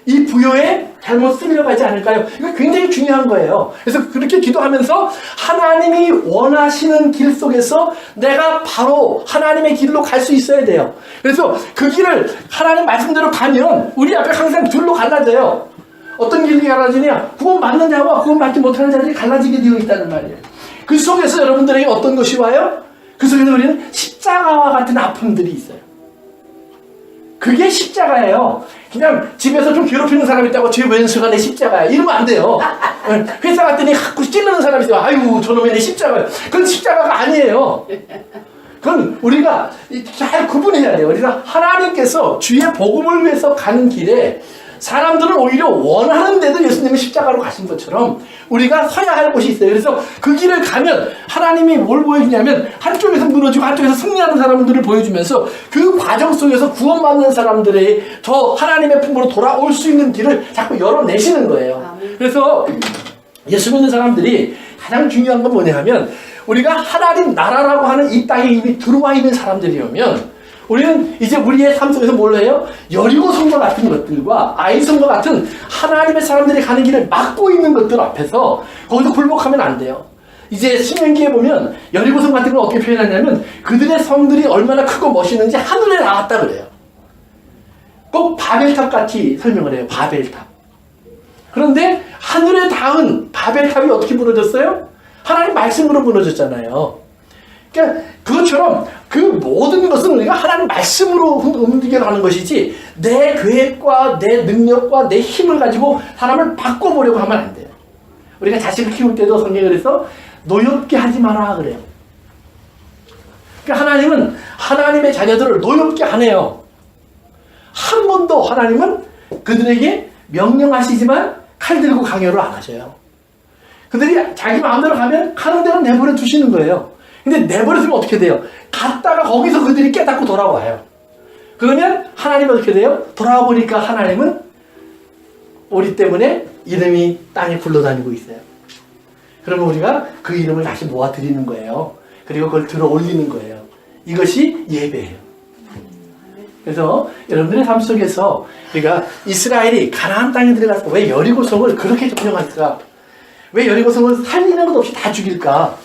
Speaker 1: 이 부여에 잘못 쓰려가지 않을까요? 이거 굉장히 중요한 거예요. 그래서 그렇게 기도하면서 하나님이 원하시는 길 속에서 내가 바로 하나님의 길로 갈 수 있어야 돼요. 그래서 그 길을 하나님 말씀대로 가면 우리 앞에 항상 둘로 갈라져요. 어떤 길이 갈라지냐? 구원 받는 자와 구원 받지 못하는 자들이 갈라지게 되어 있다는 말이에요. 그 속에서 여러분들에게 어떤 것이 와요? 그 속에서 우리는 십자가와 같은 아픔들이 있어요. 그게 십자가예요. 그냥 집에서 좀 괴롭히는 사람이 있다고 제 왼수가 내 십자가야 이러면 안 돼요. 회사 갔더니 자꾸 찌르는 사람이 있어요. 아유 저놈의 내 십자가야. 그건 십자가가 아니에요. 그건 우리가 잘 구분해야 돼요. 그래서 하나님께서 주의 복음을 위해서 가는 길에 사람들은 오히려 원하는데도 예수님이 십자가로 가신 것처럼 우리가 서야 할 곳이 있어요. 그래서 그 길을 가면 하나님이 뭘 보여주냐면 한쪽에서 무너지고 한쪽에서 승리하는 사람들을 보여주면서 그 과정 속에서 구원받는 사람들의 저 하나님의 품으로 돌아올 수 있는 길을 자꾸 열어내시는 거예요. 그래서 예수 믿는 사람들이 가장 중요한 건 뭐냐 하면 우리가 하나님 나라라고 하는 이 땅에 이미 들어와 있는 사람들이라면 우리는 이제 우리의 삶 속에서 뭘 해요? 여리고 성과 같은 것들과 아이 성과 같은 하나님의 사람들이 가는 길을 막고 있는 것들 앞에서 거기서 굴복하면 안 돼요. 이제 신명기에 보면 여리고 성 같은 걸 어떻게 표현하냐면 그들의 성들이 얼마나 크고 멋있는지 하늘에 나왔다 그래요. 꼭 바벨탑 같이 설명을 해요. 바벨탑. 그런데 하늘에 닿은 바벨탑이 어떻게 무너졌어요? 하나님 말씀으로 무너졌잖아요. 그러니까 그것처럼 그 모든 것은 우리가 하나님 말씀으로 움직여가는 것이지 내 계획과 내 능력과 내 힘을 가지고 사람을 바꿔보려고 하면 안 돼요. 우리가 자식을 키울 때도 성경에 그래서 노엽게 하지 마라 그래요. 그러니까 하나님은 하나님의 자녀들을 노엽게 하네요. 한 번도 하나님은 그들에게 명령하시지만 칼 들고 강요를 안 하셔요. 그들이 자기 마음대로 가면 가는 대로 내버려 두시는 거예요. 근데 내버려두면 어떻게 돼요? 갔다가 거기서 그들이 깨닫고 돌아와요. 그러면 하나님은 어떻게 돼요? 돌아와 보니까 하나님은 우리 때문에 이름이 땅에 굴러다니고 있어요. 그러면 우리가 그 이름을 다시 모아드리는 거예요. 그리고 그걸 들어 올리는 거예요. 이것이 예배예요. 그래서 여러분들의 삶 속에서 우리가 이스라엘이 가나안 땅에 들어가서 왜 여리고성을 그렇게 점령할까? 왜 여리고성을 살리는 것 없이 다 죽일까?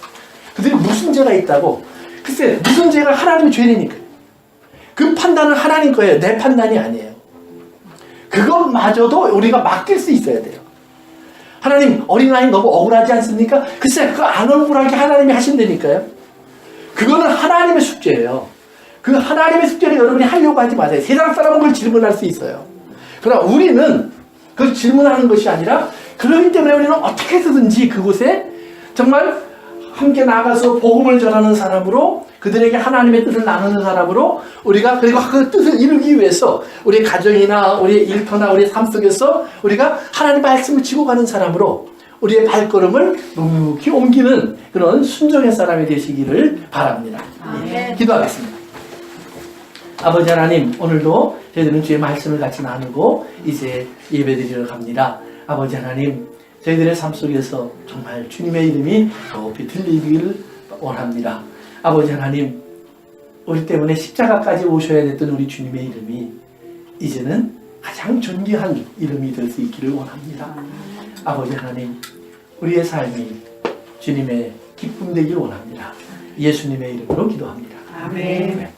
Speaker 1: 그들이 무슨 죄가 있다고? 글쎄 무슨 죄가 하나님의 죄니까 그 판단은 하나님 거예요. 내 판단이 아니에요. 그것마저도 우리가 맡길 수 있어야 돼요. 하나님 어린아이 너무 억울하지 않습니까? 글쎄 그거 안 억울하게 하나님이 하신다니까요. 그거는 하나님의 숙제예요. 그 하나님의 숙제를 여러분이 하려고 하지 마세요. 세상 사람은 그걸 질문할 수 있어요. 그러나 우리는 그걸 질문하는 것이 아니라 그렇기 때문에 우리는 어떻게 해서든지 그곳에 정말 함께 나가서 복음을 전하는 사람으로 그들에게 하나님의 뜻을 나누는 사람으로 우리가 그리고 그 뜻을 이루기 위해서 우리 가정이나 우리 일터나 우리 삶 속에서 우리가 하나님의 말씀을 지고 가는 사람으로 우리의 발걸음을 묵묵히 옮기는 그런 순종의 사람이 되시기를 바랍니다. 예, 기도하겠습니다. 아버지 하나님 오늘도 저희들은 주의 말씀을 같이 나누고 이제 예배드리러 갑니다. 아버지 하나님 저희들의 삶 속에서 정말 주님의 이름이 높이 들리기를 원합니다. 아버지 하나님 우리 때문에 십자가까지 오셔야 됐던 우리 주님의 이름이 이제는 가장 존귀한 이름이 될 수 있기를 원합니다. 아버지 하나님 우리의 삶이 주님의 기쁨 되길 원합니다. 예수님의 이름으로 기도합니다.
Speaker 3: 아멘.